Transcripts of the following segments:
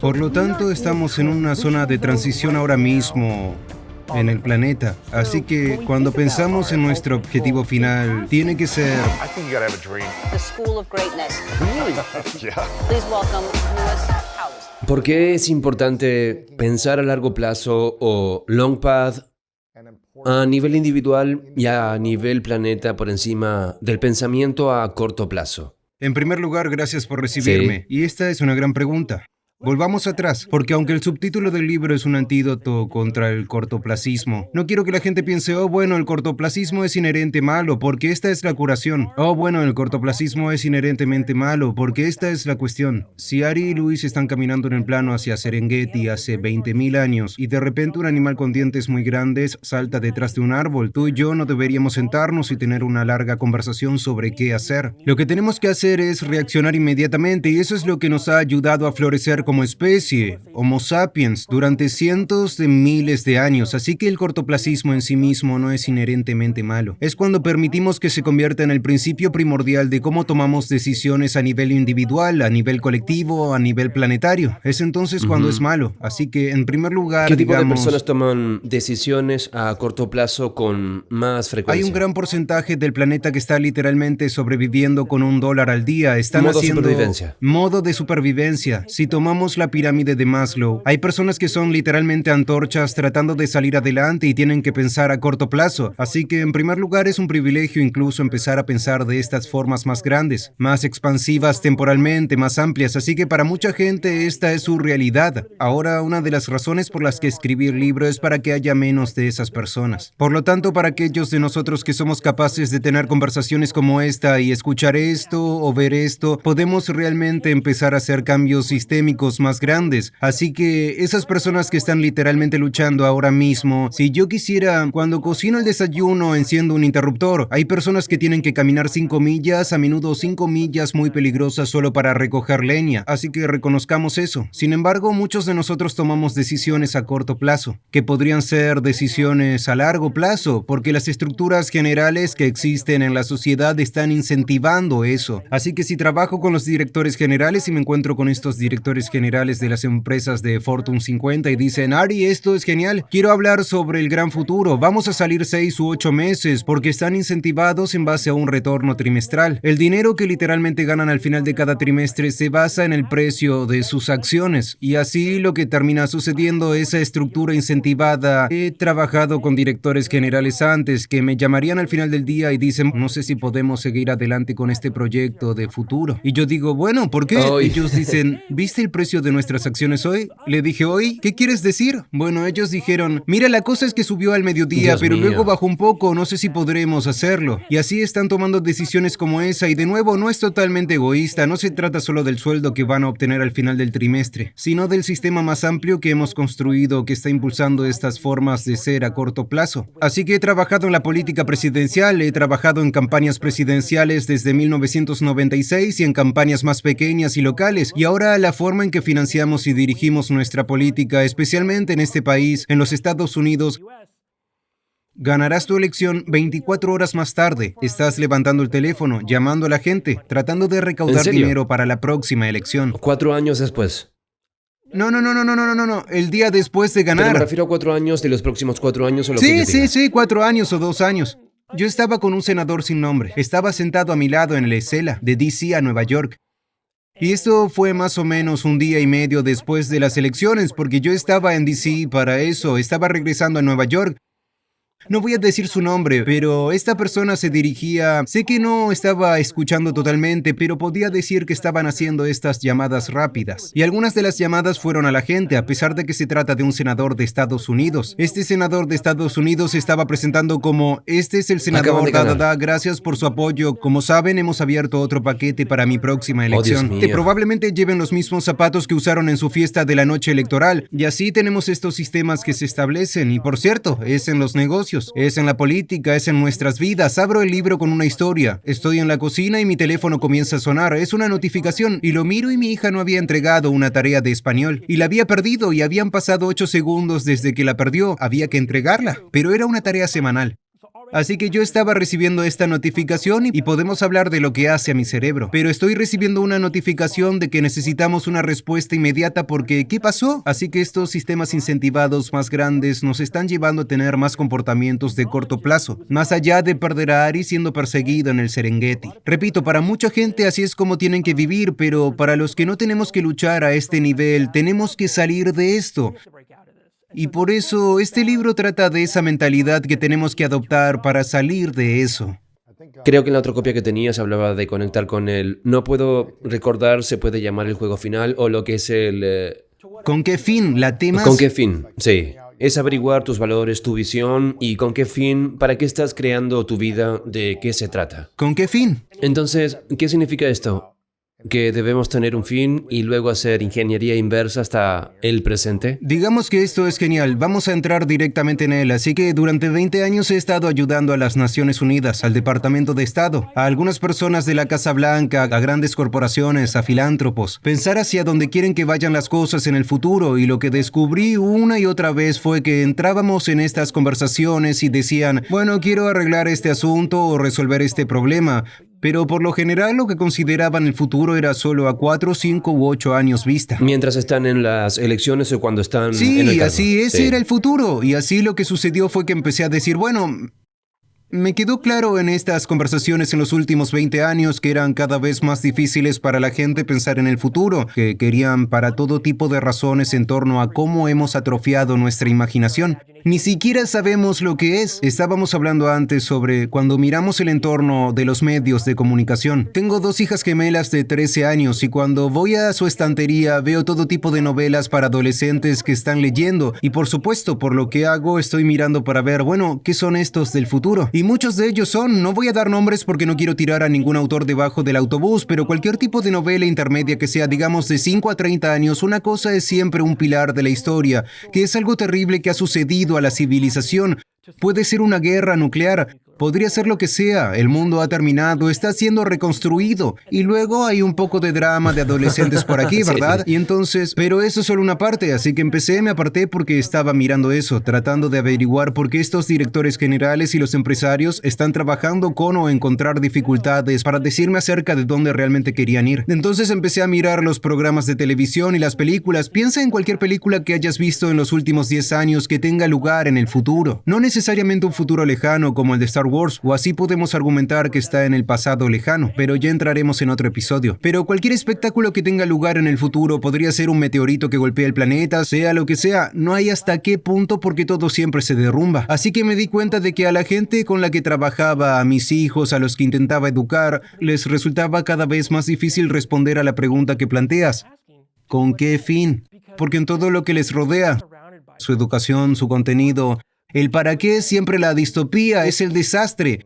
Por lo tanto, estamos en una zona de transición ahora mismo en el planeta. Así que cuando pensamos en nuestro objetivo final, tiene que ser I think you gotta have a dream. The School of Greatness. Yeah. Please welcome Lewis Howes. ¿Por qué es importante pensar a largo plazo o long path a nivel individual y a nivel planeta por encima del pensamiento a corto plazo? En primer lugar, gracias por recibirme. Y esta es una gran pregunta. Volvamos atrás, porque aunque el subtítulo del libro es un antídoto contra el cortoplacismo, no quiero que la gente piense, oh bueno, el cortoplacismo es inherente malo, porque esta es la curación. Oh bueno, el cortoplacismo es inherentemente malo, porque esta es la cuestión. Si Ari y Luis están caminando en el plano hacia Serengeti hace 20.000 años, y de repente un animal con dientes muy grandes salta detrás de un árbol, tú y yo no deberíamos sentarnos y tener una larga conversación sobre qué hacer. Lo que tenemos que hacer es reaccionar inmediatamente, y eso es lo que nos ha ayudado a florecer como especie, Homo sapiens, durante cientos de miles de años, así que el cortoplacismo en sí mismo no es inherentemente malo. Es cuando permitimos que se convierta en el principio primordial de cómo tomamos decisiones a nivel individual, a nivel colectivo, a nivel planetario. Es entonces cuando es malo. Así que, en primer lugar, ¿Qué tipo de digamos, personas toman decisiones a corto plazo con más frecuencia? hay un gran porcentaje del planeta que está literalmente sobreviviendo con $1 al día. Están Modo haciendo supervivencia. modo de supervivencia. Si tomamos la pirámide de Maslow, hay personas que son literalmente antorchas tratando de salir adelante y tienen que pensar a corto plazo. Así que, en primer lugar, es un privilegio incluso empezar a pensar de estas formas más grandes, más expansivas temporalmente, más amplias. Así que para mucha gente esta es su realidad. Ahora, una de las razones por las que escribí el libro es para que haya menos de esas personas. Por lo tanto, para aquellos de nosotros que somos capaces de tener conversaciones como esta y escuchar esto o ver esto, podemos realmente empezar a hacer cambios sistémicos más grandes. Así que esas personas que están literalmente luchando ahora mismo, si yo quisiera, cuando cocino el desayuno, enciendo un interruptor. Hay personas que tienen que caminar 5 millas, a menudo 5 millas muy peligrosas solo para recoger leña. Así que reconozcamos eso. Sin embargo, muchos de nosotros tomamos decisiones a corto plazo, que podrían ser decisiones a largo plazo, porque las estructuras generales que existen en la sociedad están incentivando eso. Así que si trabajo con los directores generales y me encuentro con estos directores generales de las empresas de Fortune 50 y dicen, Ari, esto es genial, quiero hablar sobre el gran futuro, vamos a salir 6 u 8 meses, porque están incentivados en base a un retorno trimestral. El dinero que literalmente ganan al final de cada trimestre se basa en el precio de sus acciones, y así lo que termina sucediendo, esa estructura incentivada. He trabajado con directores generales antes que me llamarían al final del día y dicen, no sé si podemos seguir adelante con este proyecto de futuro. Y yo digo, bueno, ¿por qué? Ay. Ellos dicen, ¿viste el precio de nuestras acciones hoy? Le dije, ¿hoy? ¿Qué quieres decir? Bueno, ellos dijeron, mira, la cosa es que subió al mediodía, Dios pero mío. luego bajó un poco, no sé si podremos hacerlo. Y así están tomando decisiones como esa, y de nuevo, no es totalmente egoísta, no se trata solo del sueldo que van a obtener al final del trimestre, sino del sistema más amplio que hemos construido que está impulsando estas formas de ser a corto plazo. Así que he trabajado en la política presidencial, he trabajado en campañas presidenciales desde 1996 y en campañas más pequeñas y locales, y ahora la forma en que financiamos y dirigimos nuestra política, especialmente en este país, en los Estados Unidos. Ganarás tu elección 24 horas más tarde. Estás levantando el teléfono, llamando a la gente, tratando de recaudar ¿En serio? dinero para la próxima elección. 4 años después. No. El día después de Pero me ganar. refiero a 4 años de los próximos 4 años o lo que yo diga. Sí, 4 años o 2 años. Yo estaba con un senador sin nombre. Estaba sentado a mi lado en el ESELA, de DC a Nueva York. Y esto fue más o menos un día y medio después de las elecciones, porque yo estaba en DC para eso, estaba regresando a Nueva York. No voy a decir su nombre, pero esta persona se dirigía. Sé que no estaba escuchando totalmente, pero podía decir que estaban haciendo estas llamadas rápidas. Y algunas de las llamadas fueron a la gente, a pesar de que se trata de un senador de Estados Unidos. Este senador de Estados Unidos se estaba presentando como, este es el Acaban senador, de ganar. gracias por su apoyo. Como saben, hemos abierto otro paquete para mi próxima Dios elección. mío. Que probablemente lleven los mismos zapatos que usaron en su fiesta de la noche electoral. Y así tenemos estos sistemas que se establecen. Y por cierto, es en los negocios. Es en la política, es en nuestras vidas. Abro el libro con una historia. Estoy en la cocina y mi teléfono comienza a sonar. Es una notificación y lo miro y mi hija no había entregado una tarea de español. Y la había perdido y habían pasado 8 segundos desde que la perdió. Había que entregarla, pero era una tarea semanal. Así que yo estaba recibiendo esta notificación y podemos hablar de lo que hace a mi cerebro. Pero estoy recibiendo una notificación de que necesitamos una respuesta inmediata porque ¿qué pasó? Así que estos sistemas incentivados más grandes nos están llevando a tener más comportamientos de corto plazo, más allá de perder a Ari siendo perseguido en el Serengeti. Repito, para mucha gente así es como tienen que vivir, pero para los que no tenemos que luchar a este nivel, tenemos que salir de esto. Y por eso este libro trata de esa mentalidad que tenemos que adoptar para salir de eso. Creo que en la otra copia que tenías hablaba de conectar con el no puedo recordar, se puede llamar el juego final o lo que es el... ¿Con qué fin? ¿La temas? ¿Con qué fin? Sí. Es averiguar tus valores, tu visión y con qué fin, para qué estás creando tu vida, de qué se trata. ¿Con qué fin? Entonces, ¿qué significa esto? ¿Que debemos tener un fin y luego hacer ingeniería inversa hasta el presente? Digamos que esto es genial. Vamos a entrar directamente en él. Así que durante 20 años he estado ayudando a las Naciones Unidas, al Departamento de Estado, a algunas personas de la Casa Blanca, a grandes corporaciones, a filántropos, pensar hacia dónde quieren que vayan las cosas en el futuro. Y lo que descubrí una y otra vez fue que entrábamos en estas conversaciones y decían, bueno, quiero arreglar este asunto o resolver este problema. Pero por lo general lo que consideraban el futuro era solo a 4, 5 u 8 años vista. Mientras están en las elecciones o cuando están en el Sí, cargo. así ese era el futuro. Y así lo que sucedió fue que empecé a decir, bueno, me quedó claro en estas conversaciones en los últimos 20 años que eran cada vez más difíciles para la gente pensar en el futuro, que querían para todo tipo de razones en torno a cómo hemos atrofiado nuestra imaginación. Ni siquiera sabemos lo que es. Estábamos hablando antes sobre cuando miramos el entorno de los medios de comunicación. Tengo 2 hijas gemelas de 13 años y cuando voy a su estantería veo todo tipo de novelas para adolescentes que están leyendo y por supuesto por lo que hago estoy mirando para ver, bueno, ¿qué son estos del futuro? Y muchos de ellos son, no voy a dar nombres porque no quiero tirar a ningún autor debajo del autobús, pero cualquier tipo de novela intermedia que sea, digamos, de 5 a 30 años, una cosa es siempre un pilar de la historia, que es algo terrible que ha sucedido a la civilización. Puede ser una guerra nuclear, podría ser lo que sea, el mundo ha terminado, está siendo reconstruido y luego hay un poco de drama de adolescentes por aquí, ¿verdad? Sí. Y entonces, pero eso es solo una parte, así que me aparté porque estaba mirando eso, tratando de averiguar por qué estos directores generales y los empresarios están trabajando con o encontrar dificultades para decirme acerca de dónde realmente querían ir. Entonces empecé a mirar los programas de televisión y las películas. Piensa en cualquier película que hayas visto en los últimos 10 años que tenga lugar en el futuro. No necesariamente un futuro lejano como el de Star Wars, o así podemos argumentar que está en el pasado lejano, pero ya entraremos en otro episodio. Pero cualquier espectáculo que tenga lugar en el futuro podría ser un meteorito que golpea el planeta, sea lo que sea, no hay hasta qué punto porque todo siempre se derrumba. Así que me di cuenta de que a la gente con la que trabajaba, a mis hijos, a los que intentaba educar, les resultaba cada vez más difícil responder a la pregunta que planteas. ¿Con qué fin? Porque en todo lo que les rodea, su educación, su contenido, el para qué, siempre la distopía, es el desastre.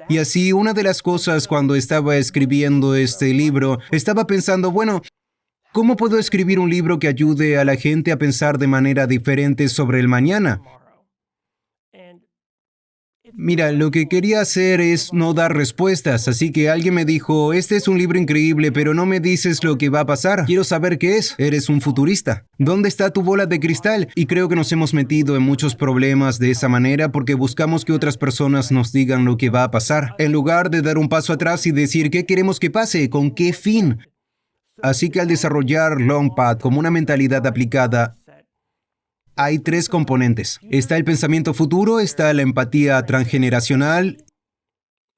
Y así, una de las cosas cuando estaba escribiendo este libro, estaba pensando, bueno, ¿cómo puedo escribir un libro que ayude a la gente a pensar de manera diferente sobre el mañana? Mira, lo que quería hacer es no dar respuestas, así que alguien me dijo, este es un libro increíble, pero no me dices lo que va a pasar. Quiero saber qué es. Eres un futurista. ¿Dónde está tu bola de cristal? Y creo que nos hemos metido en muchos problemas de esa manera porque buscamos que otras personas nos digan lo que va a pasar, en lugar de dar un paso atrás y decir qué queremos que pase, con qué fin. Así que al desarrollar Longpath como una mentalidad aplicada, hay 3 componentes. Está el pensamiento futuro, está la empatía transgeneracional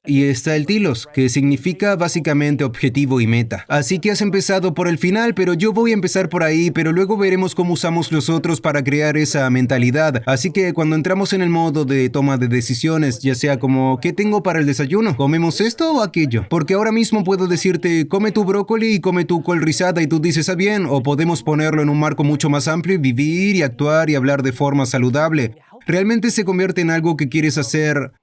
y está el telos, que significa básicamente objetivo y meta. Así que has empezado por el final, pero yo voy a empezar por ahí, pero luego veremos cómo usamos los otros para crear esa mentalidad. Así que cuando entramos en el modo de toma de decisiones, ya sea como, ¿qué tengo para el desayuno? ¿Comemos esto o aquello? Porque ahora mismo puedo decirte, come tu brócoli y come tu col rizada y tú dices, ah bien, o podemos ponerlo en un marco mucho más amplio y vivir y actuar y hablar de forma saludable. Realmente se convierte en algo que quieres hacer,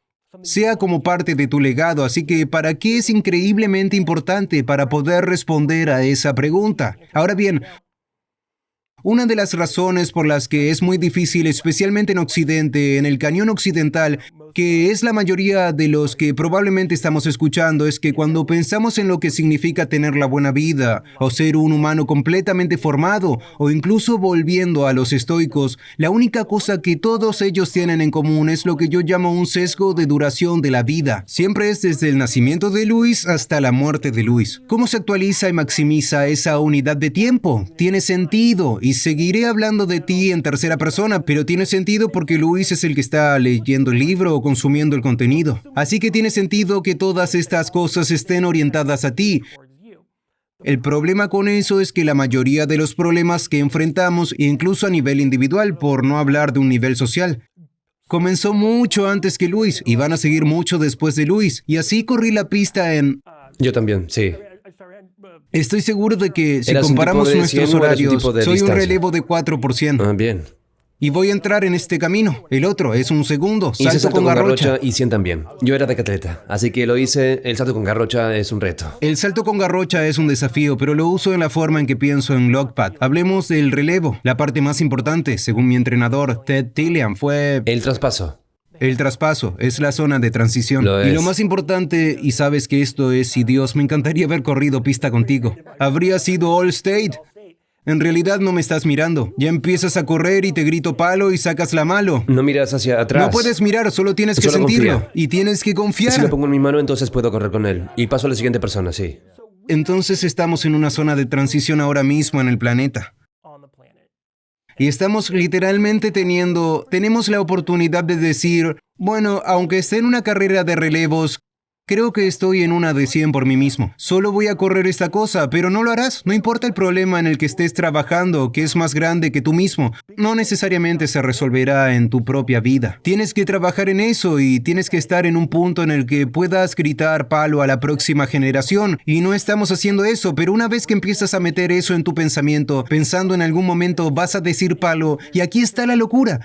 sea como parte de tu legado, así que ¿para qué es increíblemente importante para poder responder a esa pregunta? Ahora bien, Una de las razones por las que es muy difícil, especialmente en Occidente, en el cañón occidental, que es la mayoría de los que probablemente estamos escuchando, es que cuando pensamos en lo que significa tener la buena vida, o ser un humano completamente formado, o incluso volviendo a los estoicos, la única cosa que todos ellos tienen en común es lo que yo llamo un sesgo de duración de la vida. Siempre es desde el nacimiento de Luis hasta la muerte de Luis. ¿Cómo se actualiza y maximiza esa unidad de tiempo? Tiene sentido, y seguiré hablando de ti en tercera persona, pero tiene sentido porque Luis es el que está leyendo el libro o consumiendo el contenido. Así que tiene sentido que todas estas cosas estén orientadas a ti. El problema con eso es que la mayoría de los problemas que enfrentamos, incluso a nivel individual, por no hablar de un nivel social, comenzó mucho antes que Luis y van a seguir mucho después de Luis. Y así corrí la pista en... Yo también, sí. Estoy seguro de que si ¿Eras un comparamos tipo de nuestros 100 o eras un horarios, tipo de soy un distancia? relevo de 4%. Ah, bien. Y voy a entrar en este camino. El otro es un segundo. Hice Salto con garrocha. y 100 también. Yo era decatleta, así que lo hice. El salto con garrocha es un reto. El salto con garrocha es un desafío, pero lo uso en la forma en que pienso en Logpad. Hablemos del relevo. La parte más importante, según mi entrenador, Ted Tillian, fue... El traspaso. El traspaso es la zona de transición. Lo Y es. lo más importante, y sabes que esto es, si Dios, me encantaría haber corrido pista contigo. Habría sido All State. En realidad no me estás mirando. Ya empiezas a correr y te grito palo y sacas la malo. No miras hacia atrás. No puedes mirar, solo tienes que Solo sentirlo. confía. Y tienes que confiar. Si lo pongo en mi mano, entonces puedo correr con él. Y paso a la siguiente persona, sí. Entonces estamos en una zona de transición ahora mismo en el planeta. Y estamos literalmente tenemos la oportunidad de decir, bueno, aunque esté en una carrera de relevos, creo que estoy en una de 100 por mí mismo. Solo voy a correr esta cosa, pero no lo harás. No importa el problema en el que estés trabajando, que es más grande que tú mismo. No necesariamente se resolverá en tu propia vida. Tienes que trabajar en eso y tienes que estar en un punto en el que puedas gritar palo a la próxima generación. Y no estamos haciendo eso, pero una vez que empiezas a meter eso en tu pensamiento, pensando en algún momento vas a decir palo, y aquí está la locura.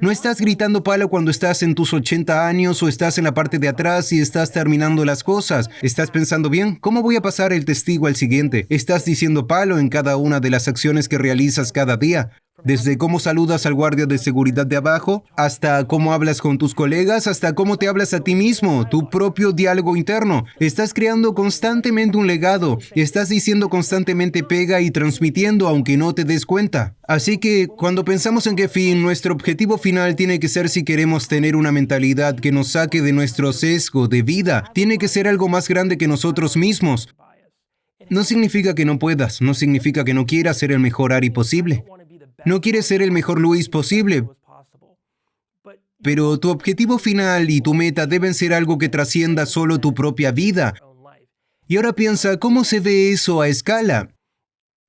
No estás gritando palo cuando estás en tus 80 años o estás en la parte de atrás y estás terminando las cosas. Estás pensando, bien, ¿cómo voy a pasar el testigo al siguiente? Estás diciendo palo en cada una de las acciones que realizas cada día. Desde cómo saludas al guardia de seguridad de abajo, hasta cómo hablas con tus colegas, hasta cómo te hablas a ti mismo, tu propio diálogo interno. Estás creando constantemente un legado. Estás diciendo constantemente pega y transmitiendo aunque no te des cuenta. Así que cuando pensamos en qué fin, nuestro objetivo final tiene que ser, si queremos tener una mentalidad que nos saque de nuestro sesgo de vida, tiene que ser algo más grande que nosotros mismos. No significa que no puedas, no significa que no quieras ser el mejor Ari posible. No quieres ser el mejor Luis posible, pero tu objetivo final y tu meta deben ser algo que trascienda solo tu propia vida. Y ahora piensa, ¿cómo se ve eso a escala?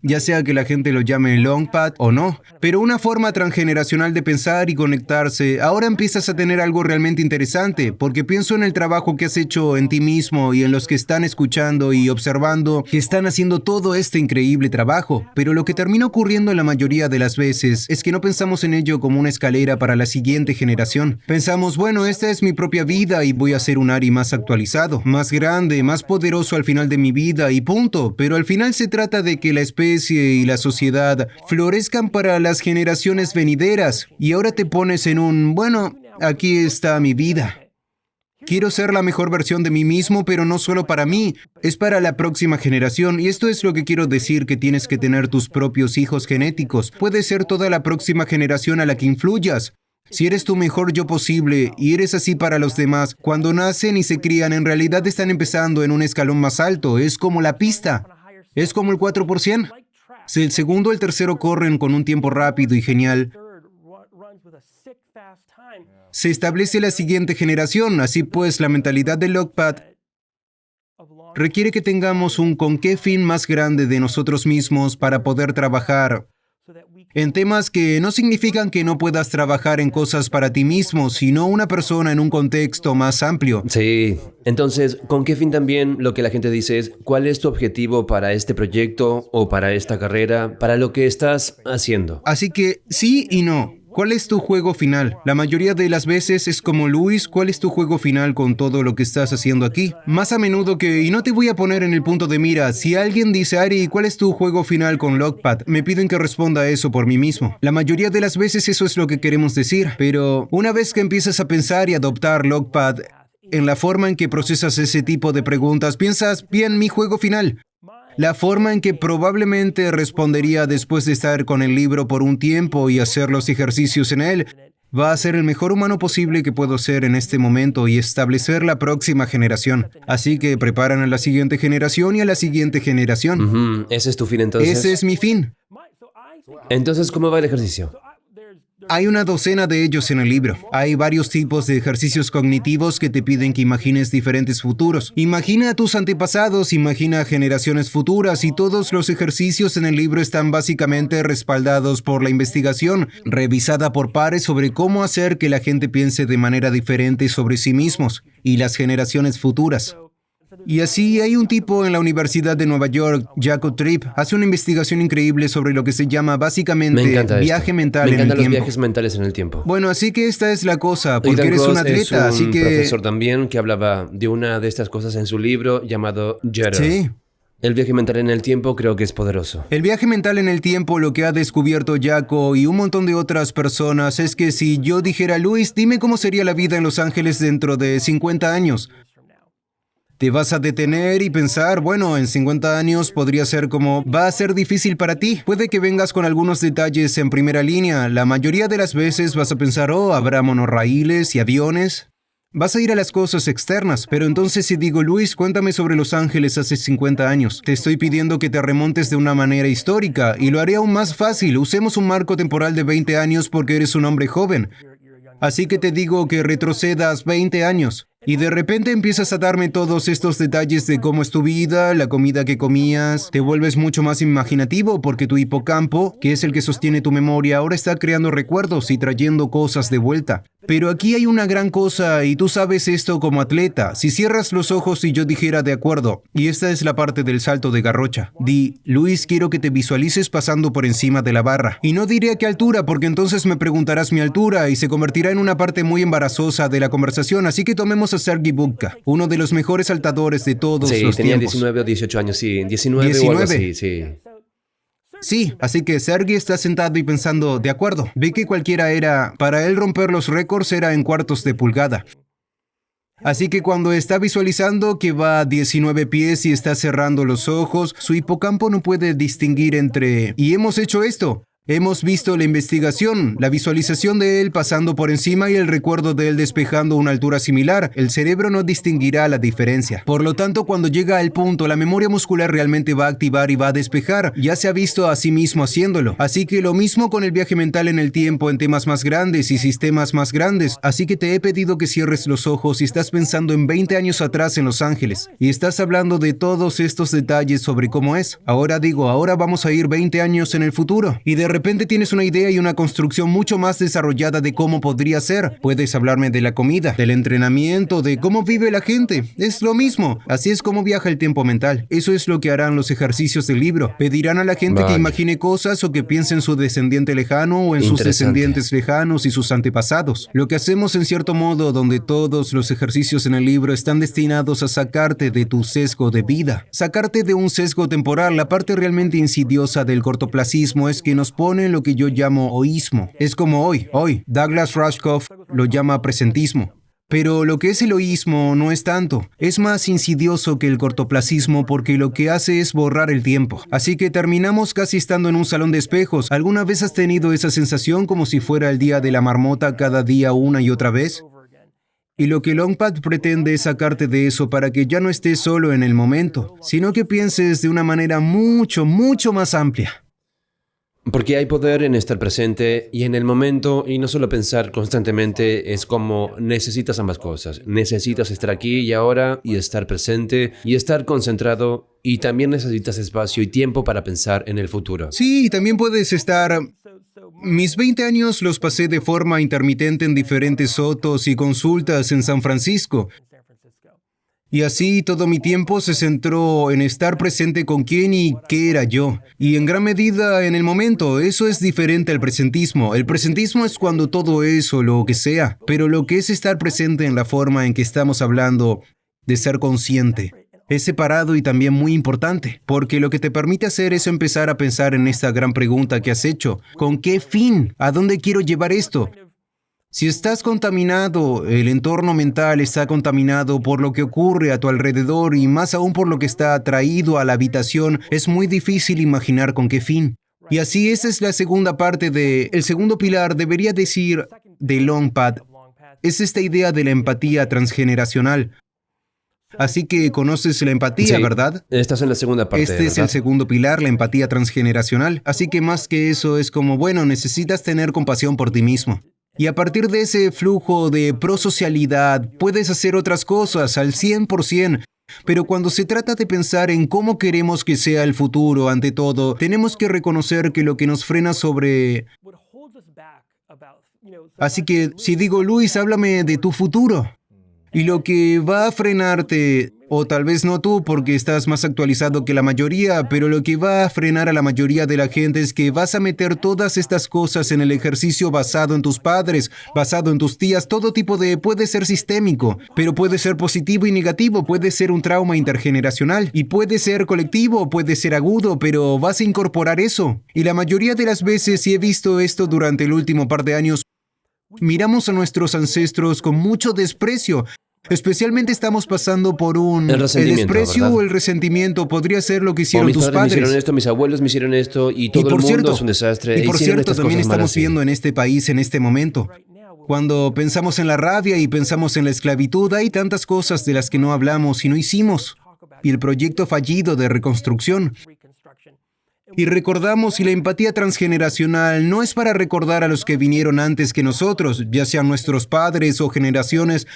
Ya sea que la gente lo llame Longpad o no, pero una forma transgeneracional de pensar y conectarse. Ahora empiezas a tener algo realmente interesante, porque pienso en el trabajo que has hecho en ti mismo y en los que están escuchando y observando que están haciendo todo este increíble trabajo. Pero lo que termina ocurriendo la mayoría de las veces es que no pensamos en ello como una escalera para la siguiente generación. Pensamos, bueno, esta es mi propia vida y voy a ser un Ari más actualizado, más grande, más poderoso al final de mi vida y punto. Pero al final se trata de que la especie y la sociedad florezcan para las generaciones venideras. Y ahora te pones en un, bueno, aquí está mi vida. Quiero ser la mejor versión de mí mismo, pero no solo para mí, es para la próxima generación. Y esto es lo que quiero decir, que tienes que tener tus propios hijos genéticos. Puede ser toda la próxima generación a la que influyas. Si eres tu mejor yo posible y eres así para los demás, cuando nacen y se crían, en realidad están empezando en un escalón más alto. Es como la pista. Es como el 4%. Si el segundo o el tercero corren con un tiempo rápido y genial, se establece la siguiente generación. Así pues, la mentalidad de Logpad requiere que tengamos un con qué fin más grande de nosotros mismos para poder trabajar en temas que no significan que no puedas trabajar en cosas para ti mismo, sino una persona en un contexto más amplio. Sí. Entonces, ¿con qué fin también lo que la gente dice es cuál es tu objetivo para este proyecto o para esta carrera, para lo que estás haciendo? Así que sí y no. ¿cuál es tu juego final? La mayoría de las veces es como, Luis, ¿cuál es tu juego final con todo lo que estás haciendo aquí? Más a menudo que, y no te voy a poner en el punto de mira, si alguien dice, Ari, ¿cuál es tu juego final con Lockpad? Me piden que responda a eso por mí mismo. La mayoría de las veces eso es lo que queremos decir, pero una vez que empiezas a pensar y adoptar Lockpad en la forma en que procesas ese tipo de preguntas, piensas, bien, mi juego final. La forma en que probablemente respondería después de estar con el libro por un tiempo y hacer los ejercicios en él, va a ser el mejor humano posible que puedo ser en este momento y establecer la próxima generación. Así que preparan a la siguiente generación y a la siguiente generación. Ujú, ese es tu fin entonces. Ese es mi fin. Entonces, ¿cómo va el ejercicio? Hay una docena de ellos en el libro. Hay varios tipos de ejercicios cognitivos que te piden que imagines diferentes futuros. Imagina a tus antepasados, imagina generaciones futuras y todos los ejercicios en el libro están básicamente respaldados por la investigación, revisada por pares sobre cómo hacer que la gente piense de manera diferente sobre sí mismos y las generaciones futuras. Y así hay un tipo en la Universidad de Nueva York, Jacob Tripp, hace una investigación increíble sobre lo que se llama básicamente Me encanta viaje esto. mental Me en el encantan los tiempo. viajes mentales en el tiempo. Bueno, así que esta es la cosa, porque Ethan eres un Kross atleta, es un así que... profesor también que hablaba de una de estas cosas en su libro llamado Jitter. Sí. El viaje mental en el tiempo creo que es poderoso. El viaje mental en el tiempo, lo que ha descubierto Jaco y un montón de otras personas, es que si yo dijera, Luis, dime cómo sería la vida en Los Ángeles dentro de 50 años. Te vas a detener y pensar, bueno, en 50 años podría ser como, va a ser difícil para ti. Puede que vengas con algunos detalles en primera línea. La mayoría de las veces vas a pensar, oh, habrá monorraíles y aviones. Vas a ir a las cosas externas, pero entonces si digo, Luis, cuéntame sobre Los Ángeles hace 50 años. Te estoy pidiendo que te remontes de una manera histórica y lo haré aún más fácil. Usemos un marco temporal de 20 años porque eres un hombre joven. Así que te digo que retrocedas 20 años. Y de repente empiezas a darme todos estos detalles de cómo es tu vida, la comida que comías. Te vuelves mucho más imaginativo porque tu hipocampo, que es el que sostiene tu memoria, ahora está creando recuerdos y trayendo cosas de vuelta. Pero aquí hay una gran cosa y tú sabes esto como atleta. Si cierras los ojos y yo dijera de acuerdo, y esta es la parte del salto de garrocha. Di, Luis, quiero que te visualices pasando por encima de la barra. Y no diré a qué altura porque entonces me preguntarás mi altura y se convertirá en una parte muy embarazosa de la conversación. Así que tomemos a Sergei Bubka, uno de los mejores saltadores de todos Sí, los tenía tiempos. 19 o 18 años, sí. 19 o algo así, sí. Sí, así que Sergei está sentado y pensando, de acuerdo, vi que cualquiera era, para él romper los récords era en cuartos de pulgada. Así que cuando está visualizando que va a 19 pies y está cerrando los ojos, su hipocampo no puede distinguir entre, y hemos hecho esto. Hemos visto la investigación, la visualización de él pasando por encima y el recuerdo de él despejando una altura similar. El cerebro no distinguirá la diferencia. Por lo tanto, cuando llega al punto, la memoria muscular realmente va a activar y va a despejar. Ya se ha visto a sí mismo haciéndolo. Así que lo mismo con el viaje mental en el tiempo en temas más grandes y sistemas más grandes. Así que te he pedido que cierres los ojos y estás pensando en 20 años atrás en Los Ángeles. Y estás hablando de todos estos detalles sobre cómo es. Ahora vamos a ir 20 años en el futuro. Y de repente tienes una idea y una construcción mucho más desarrollada de cómo podría ser. Puedes hablarme de la comida, del entrenamiento, de cómo vive la gente. Es lo mismo. Así es como viaja el tiempo mental. Eso es lo que harán los ejercicios del libro. Pedirán a la gente que imagine cosas o que piense en su descendiente lejano o en sus descendientes lejanos y sus antepasados. Lo que hacemos en cierto modo, donde todos los ejercicios en el libro están destinados a sacarte de tu sesgo de vida. Sacarte de un sesgo temporal. La parte realmente insidiosa del cortoplacismo es que nos pone en lo que yo llamo oísmo. Es como hoy. Douglas Rushkoff lo llama presentismo. Pero lo que es el oísmo no es tanto. Es más insidioso que el cortoplacismo porque lo que hace es borrar el tiempo. Así que terminamos casi estando en un salón de espejos. ¿Alguna vez has tenido esa sensación como si fuera el día de la marmota cada día una y otra vez? Y lo que Longpad pretende es sacarte de eso para que ya no estés solo en el momento, sino que pienses de una manera mucho, mucho más amplia. Porque hay poder en estar presente y en el momento, y no solo pensar constantemente, es como necesitas ambas cosas. Necesitas estar aquí y ahora y estar presente y estar concentrado, y también necesitas espacio y tiempo para pensar en el futuro. Sí, también puedes estar... Mis 20 años los pasé de forma intermitente en diferentes sotos y consultas en San Francisco. Y así todo mi tiempo se centró en estar presente con quién y qué era yo. Y en gran medida en el momento, eso es diferente al presentismo. El presentismo es cuando todo es o lo que sea, pero lo que es estar presente en la forma en que estamos hablando de ser consciente es separado y también muy importante, porque lo que te permite hacer es empezar a pensar en esta gran pregunta que has hecho. ¿Con qué fin? ¿A dónde quiero llevar esto? Si estás contaminado, el entorno mental está contaminado por lo que ocurre a tu alrededor y más aún por lo que está atraído a la habitación, es muy difícil imaginar con qué fin. Y así esa es la segunda parte el segundo pilar, debería decir, de Longpath. Es esta idea de la empatía transgeneracional. Así que conoces la empatía, Sí, ¿verdad? estás en la segunda parte, Este es el ¿verdad? segundo pilar, la empatía transgeneracional. Así que más que eso es como, bueno, necesitas tener compasión por ti mismo. Y a partir de ese flujo de prosocialidad, puedes hacer otras cosas al 100%. Pero cuando se trata de pensar en cómo queremos que sea el futuro, ante todo, tenemos que reconocer que lo que nos frena sobre... Así que si digo, Luis, háblame de tu futuro. Y lo que va a frenarte, o tal vez no tú porque estás más actualizado que la mayoría, pero lo que va a frenar a la mayoría de la gente es que vas a meter todas estas cosas en el ejercicio basado en tus padres, basado en tus tías, todo tipo de... puede ser sistémico, pero puede ser positivo y negativo, puede ser un trauma intergeneracional, y puede ser colectivo, puede ser agudo, pero vas a incorporar eso. Y la mayoría de las veces, y he visto esto durante el último par de años, miramos a nuestros ancestros con mucho desprecio. Especialmente estamos pasando por El resentimiento, desprecio ¿verdad? o el resentimiento. Podría ser lo que O hicieron mis tus padres me hicieron padres. esto, mis abuelos me hicieron esto y Y todo el por mundo cierto, es un desastre. y por Hicieron cierto, estas también cosas malas, estamos sí. viendo en este país en este momento. Cuando pensamos en la rabia y pensamos en la esclavitud, hay tantas cosas de las que no hablamos y no hicimos. Y el proyecto fallido de reconstrucción. Y recordamos, y la empatía transgeneracional no es para recordar a los que vinieron antes que nosotros, ya sean nuestros padres o generaciones,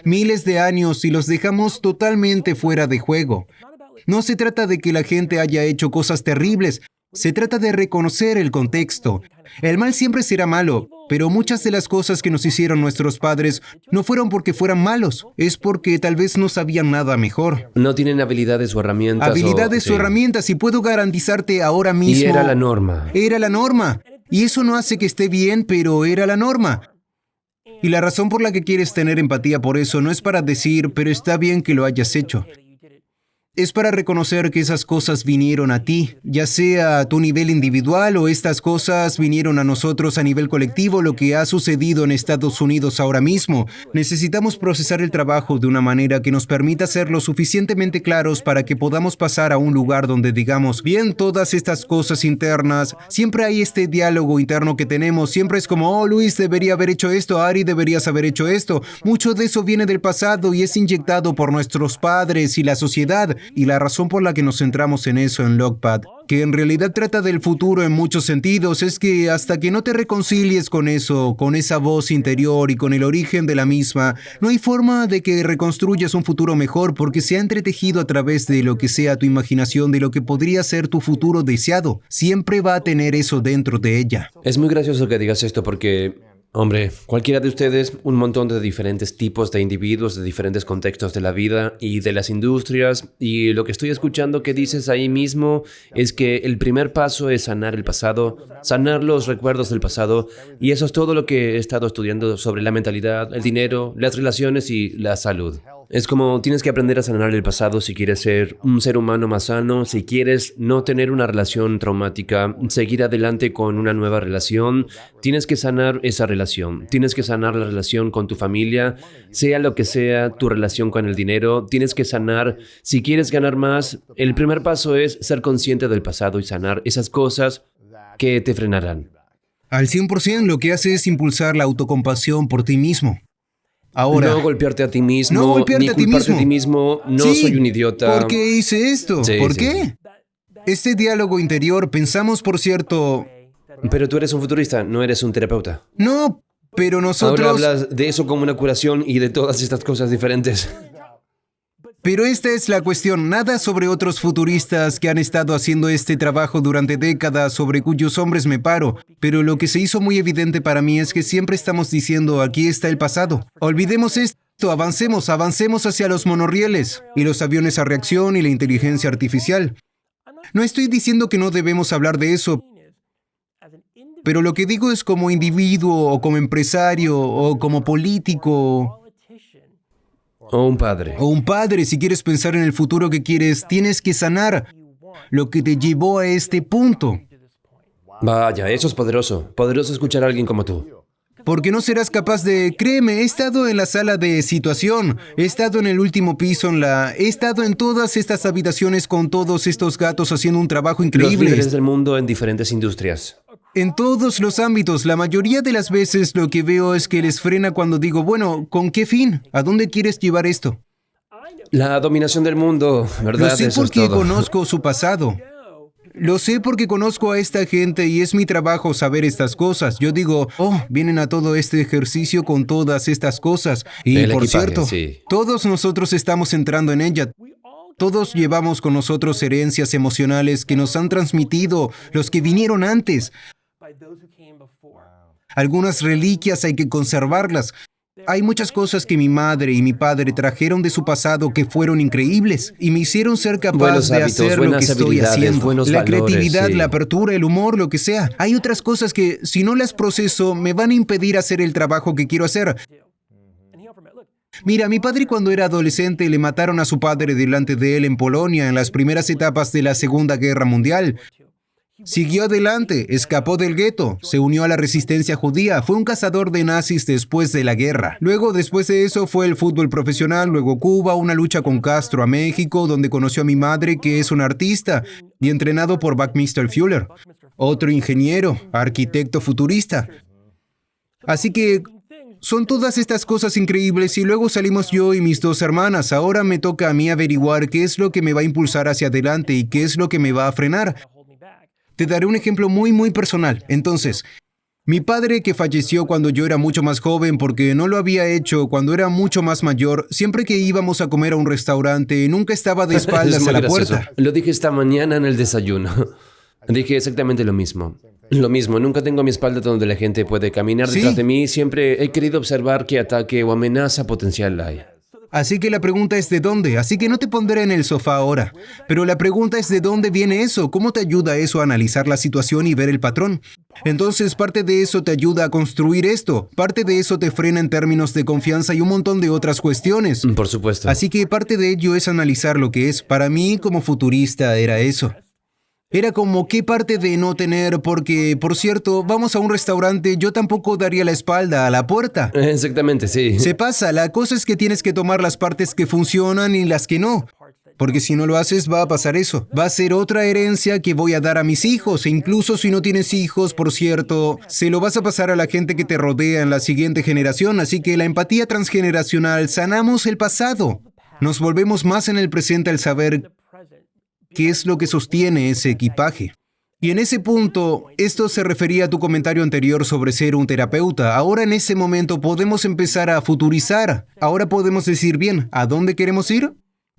miles de años, y los dejamos totalmente fuera de juego. No se trata de que la gente haya hecho cosas terribles, se trata de reconocer el contexto. El mal siempre será malo, pero muchas de las cosas que nos hicieron nuestros padres no fueron porque fueran malos, es porque tal vez no sabían nada mejor. No tienen habilidades o herramientas. Habilidades o sí. herramientas, y puedo garantizarte ahora mismo... Y era la norma. Era la norma. Y eso no hace que esté bien, pero era la norma. Y la razón por la que quieres tener empatía por eso no es para decir, pero está bien que lo hayas hecho. Es para reconocer que esas cosas vinieron a ti, ya sea a tu nivel individual o estas cosas vinieron a nosotros a nivel colectivo, lo que ha sucedido en Estados Unidos ahora mismo. Necesitamos procesar el trabajo de una manera que nos permita ser lo suficientemente claros para que podamos pasar a un lugar donde digamos, bien, todas estas cosas internas, siempre hay este diálogo interno que tenemos, siempre es como, oh, Luis debería haber hecho esto, Ari deberías haber hecho esto. Mucho de eso viene del pasado y es inyectado por nuestros padres y la sociedad. Y la razón por la que nos centramos en eso en Longpath, que en realidad trata del futuro en muchos sentidos, es que hasta que no te reconcilies con eso, con esa voz interior y con el origen de la misma, no hay forma de que reconstruyas un futuro mejor porque se ha entretejido a través de lo que sea tu imaginación de lo que podría ser tu futuro deseado. Siempre va a tener eso dentro de ella. Es muy gracioso que digas esto porque, hombre, cualquiera de ustedes, un montón de diferentes tipos de individuos, de diferentes contextos de la vida y de las industrias, y lo que estoy escuchando que dices ahí mismo es que el primer paso es sanar el pasado, sanar los recuerdos del pasado, y eso es todo lo que he estado estudiando sobre la mentalidad, el dinero, las relaciones y la salud. Es como tienes que aprender a sanar el pasado si quieres ser un ser humano más sano, si quieres no tener una relación traumática, seguir adelante con una nueva relación, tienes que sanar esa relación, tienes que sanar la relación con tu familia, sea lo que sea tu relación con el dinero, tienes que sanar, si quieres ganar más, el primer paso es ser consciente del pasado y sanar esas cosas que te frenarán. Al 100% lo que hace es impulsar la autocompasión por ti mismo. Ahora, No golpearte a ti mismo, no golpearte ni a ti culparte mismo. a ti mismo, no Sí, soy un idiota. ¿por qué hice esto? Sí, ¿Por sí, qué? sí. Este diálogo interior, pensamos, por cierto, Pero tú eres un futurista, no eres un terapeuta. no, pero Ahora nosotros... hablas de eso como una curación y de todas estas cosas diferentes. Pero esta es la cuestión, nada sobre otros futuristas que han estado haciendo este trabajo durante décadas, sobre cuyos hombres me paro, pero lo que se hizo muy evidente para mí es que siempre estamos diciendo, aquí está el pasado. Olvidemos esto, esto, avancemos hacia los monorrieles y los aviones a reacción y la inteligencia artificial. No estoy diciendo que no debemos hablar de eso, pero lo que digo es como individuo o como empresario o como político O un padre. o un padre. Si quieres pensar en el futuro que quieres, tienes que sanar lo que te llevó a este punto. Vaya, eso es poderoso. Poderoso escuchar a alguien como tú. Porque no serás capaz de... Créeme, he estado en la sala de situación, he estado en el último piso, he estado en todas estas habitaciones con todos estos gatos haciendo un trabajo Los increíble. líderes del mundo en diferentes industrias. En todos los ámbitos, la mayoría de las veces lo que veo es que les frena cuando digo, bueno, ¿con qué fin? ¿A dónde quieres llevar esto? La dominación del mundo, ¿verdad? Lo sé Eso es porque todo. conozco su pasado. Lo sé porque conozco a esta gente y es mi trabajo saber estas cosas. Yo digo, oh, vienen a todo este ejercicio con todas estas cosas. Y El por equipaje, cierto, sí. todos nosotros estamos entrando en ella. Todos llevamos con nosotros herencias emocionales que nos han transmitido los que vinieron antes. Algunas reliquias hay que conservarlas. Hay muchas cosas que mi madre y mi padre trajeron de su pasado que fueron increíbles y me hicieron ser capaz Buenos de hábitos, hacer lo buenas que estoy habilidades, haciendo. buenos La valores, creatividad, sí. la apertura, el humor, lo que sea. Hay otras cosas que, si no las proceso, me van a impedir hacer el trabajo que quiero hacer. Mira, mi padre cuando era adolescente le mataron a su padre delante de él en Polonia en las primeras etapas de la Segunda Guerra Mundial. Siguió adelante, escapó del gueto, se unió a la resistencia judía, fue un cazador de nazis después de la guerra. Luego, después de eso, fue el fútbol profesional, luego Cuba, una lucha con Castro a México, donde conoció a mi madre, que es una artista, y entrenado por Buckminster Fuller, otro ingeniero, arquitecto futurista. Así que son todas estas cosas increíbles y luego salimos yo y mis dos hermanas. Ahora me toca a mí averiguar qué es lo que me va a impulsar hacia adelante y qué es lo que me va a frenar. Te daré un ejemplo muy personal. Entonces, mi padre, que falleció cuando yo era mucho más joven porque no lo había hecho cuando era mucho más mayor, siempre que íbamos a comer a un restaurante, nunca estaba de Es espaldas muy a la gracioso. puerta. Lo dije esta mañana en el desayuno. Dije exactamente lo mismo. Lo mismo, nunca tengo mi espalda donde la gente puede caminar Sí. detrás de mí. Siempre he querido observar qué ataque o amenaza potencial hay. Así que la pregunta es ¿de dónde? Así que no te pondré en el sofá ahora. Pero la pregunta es ¿de dónde viene eso? ¿Cómo te ayuda eso a analizar la situación y ver el patrón? Entonces, parte de eso te ayuda a construir esto. Parte de eso te frena en términos de confianza y un montón de otras cuestiones. Por supuesto. Así que parte de ello es analizar lo que es. Para mí, como futurista, era eso. Era como qué parte de no tener, porque, por cierto, vamos a un restaurante, yo tampoco daría la espalda a la puerta. Exactamente, sí. Se pasa, la cosa es que tienes que tomar las partes que funcionan y las que no. Porque si no lo haces va a pasar eso. Va a ser otra herencia que voy a dar a mis hijos. E incluso si no tienes hijos, por cierto, se lo vas a pasar a la gente que te rodea en la siguiente generación. Así que la empatía transgeneracional, sanamos el pasado. Nos volvemos más en el presente al saber qué es lo que sostiene ese equipaje. Y en ese punto, esto se refería a tu comentario anterior sobre ser un terapeuta. Ahora en ese momento podemos empezar a futurizar. Ahora podemos decir, bien, ¿a dónde queremos ir?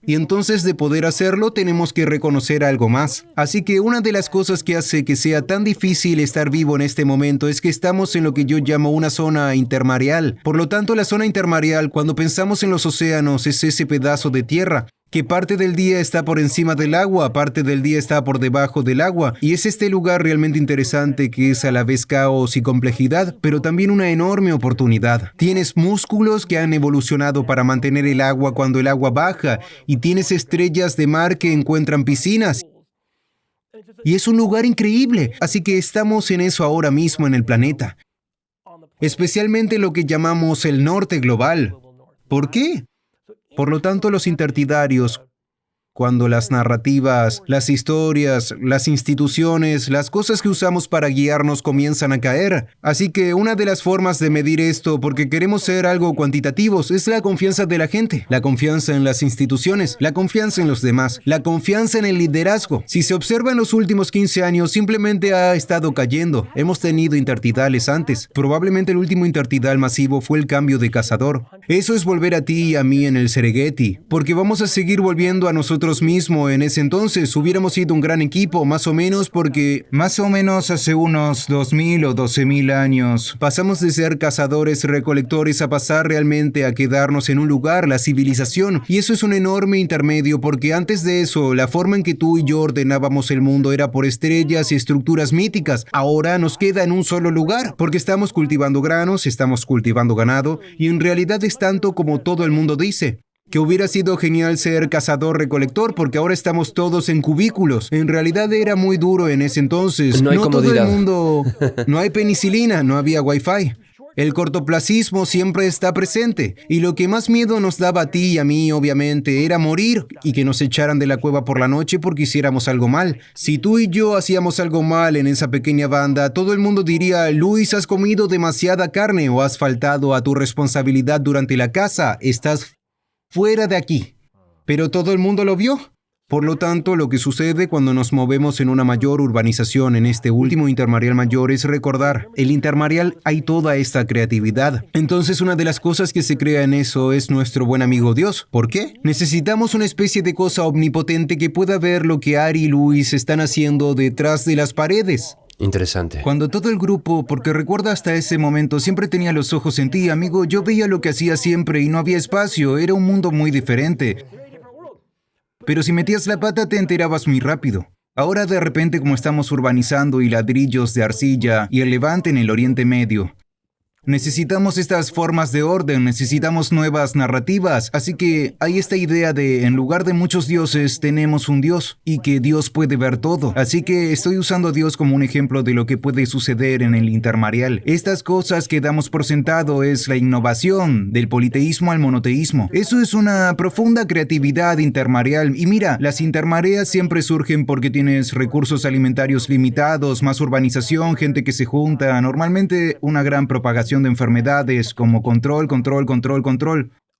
Y entonces de poder hacerlo tenemos que reconocer algo más. Así que una de las cosas que hace que sea tan difícil estar vivo en este momento es que estamos en lo que yo llamo una zona intermareal. Por lo tanto, la zona intermareal, cuando pensamos en los océanos, es ese pedazo de tierra que parte del día está por encima del agua, parte del día está por debajo del agua. Y es este lugar realmente interesante que es a la vez caos y complejidad, pero también una enorme oportunidad. Tienes músculos que han evolucionado para mantener el agua cuando el agua baja, y tienes estrellas de mar que encuentran piscinas. Y es un lugar increíble, así que estamos en eso ahora mismo en el planeta. Especialmente lo que llamamos el norte global. ¿Por qué? Por lo tanto, los intertidarios, cuando las narrativas, las historias, las instituciones, las cosas que usamos para guiarnos comienzan a caer. Así que una de las formas de medir esto, porque queremos ser algo cuantitativos, es la confianza de la gente, la confianza en las instituciones, la confianza en los demás, la confianza en el liderazgo. Si se observa en los últimos 15 años, simplemente ha estado cayendo. Hemos tenido intertidales antes. Probablemente el último intertidal masivo fue el cambio de cazador. Eso es volver a ti y a mí en el Serengeti, porque vamos a seguir volviendo a nosotros nosotros mismos en ese entonces. Hubiéramos sido un gran equipo, más o menos, porque más o menos hace unos 2000 o 12,000 años pasamos de ser cazadores-recolectores a pasar realmente a quedarnos en un lugar, la civilización. Y eso es un enorme intermedio, porque antes de eso, la forma en que tú y yo ordenábamos el mundo era por estrellas y estructuras míticas. Ahora nos queda en un solo lugar, porque estamos cultivando granos, estamos cultivando ganado, y en realidad es tanto como todo el mundo dice. Que hubiera sido genial ser cazador-recolector porque ahora estamos todos en cubículos. En realidad era muy duro en ese entonces. No hay todo el comodidad. mundo... No hay penicilina, no había wifi. El cortoplacismo siempre está presente. Y lo que más miedo nos daba a ti y a mí, obviamente, era morir y que nos echaran de la cueva por la noche porque hiciéramos algo mal. Si tú y yo hacíamos algo mal en esa pequeña banda, todo el mundo diría, Luis, has comido demasiada carne o has faltado a tu responsabilidad durante la caza. Estás fuera de aquí. Pero todo el mundo lo vio. Por lo tanto, lo que sucede cuando nos movemos en una mayor urbanización en este último intermareal mayor es recordar, el intermareal hay toda esta creatividad. Entonces, una de las cosas que se crea en eso es nuestro buen amigo Dios. ¿Por qué? Necesitamos una especie de cosa omnipotente que pueda ver lo que Ari y Luis están haciendo detrás de las paredes. Interesante. Cuando todo el grupo, porque recuerda hasta ese momento, siempre tenía los ojos en ti, amigo, yo veía lo que hacía siempre y no había espacio, era un mundo muy diferente. Pero si metías la pata te enterabas muy rápido. Ahora de repente como estamos urbanizando y ladrillos de arcilla y el levante en el Oriente Medio, necesitamos estas formas de orden, necesitamos nuevas narrativas. Así que hay esta idea de, en lugar de muchos dioses, tenemos un Dios y que Dios puede ver todo. Así que estoy usando a Dios como un ejemplo de lo que puede suceder en el intermareal. Estas cosas que damos por sentado es la innovación, del politeísmo al monoteísmo. Eso es una profunda creatividad intermareal. Y mira, las intermareas siempre surgen porque tienes recursos alimentarios limitados, más urbanización, gente que se junta, normalmente una gran propagación de enfermedades como control.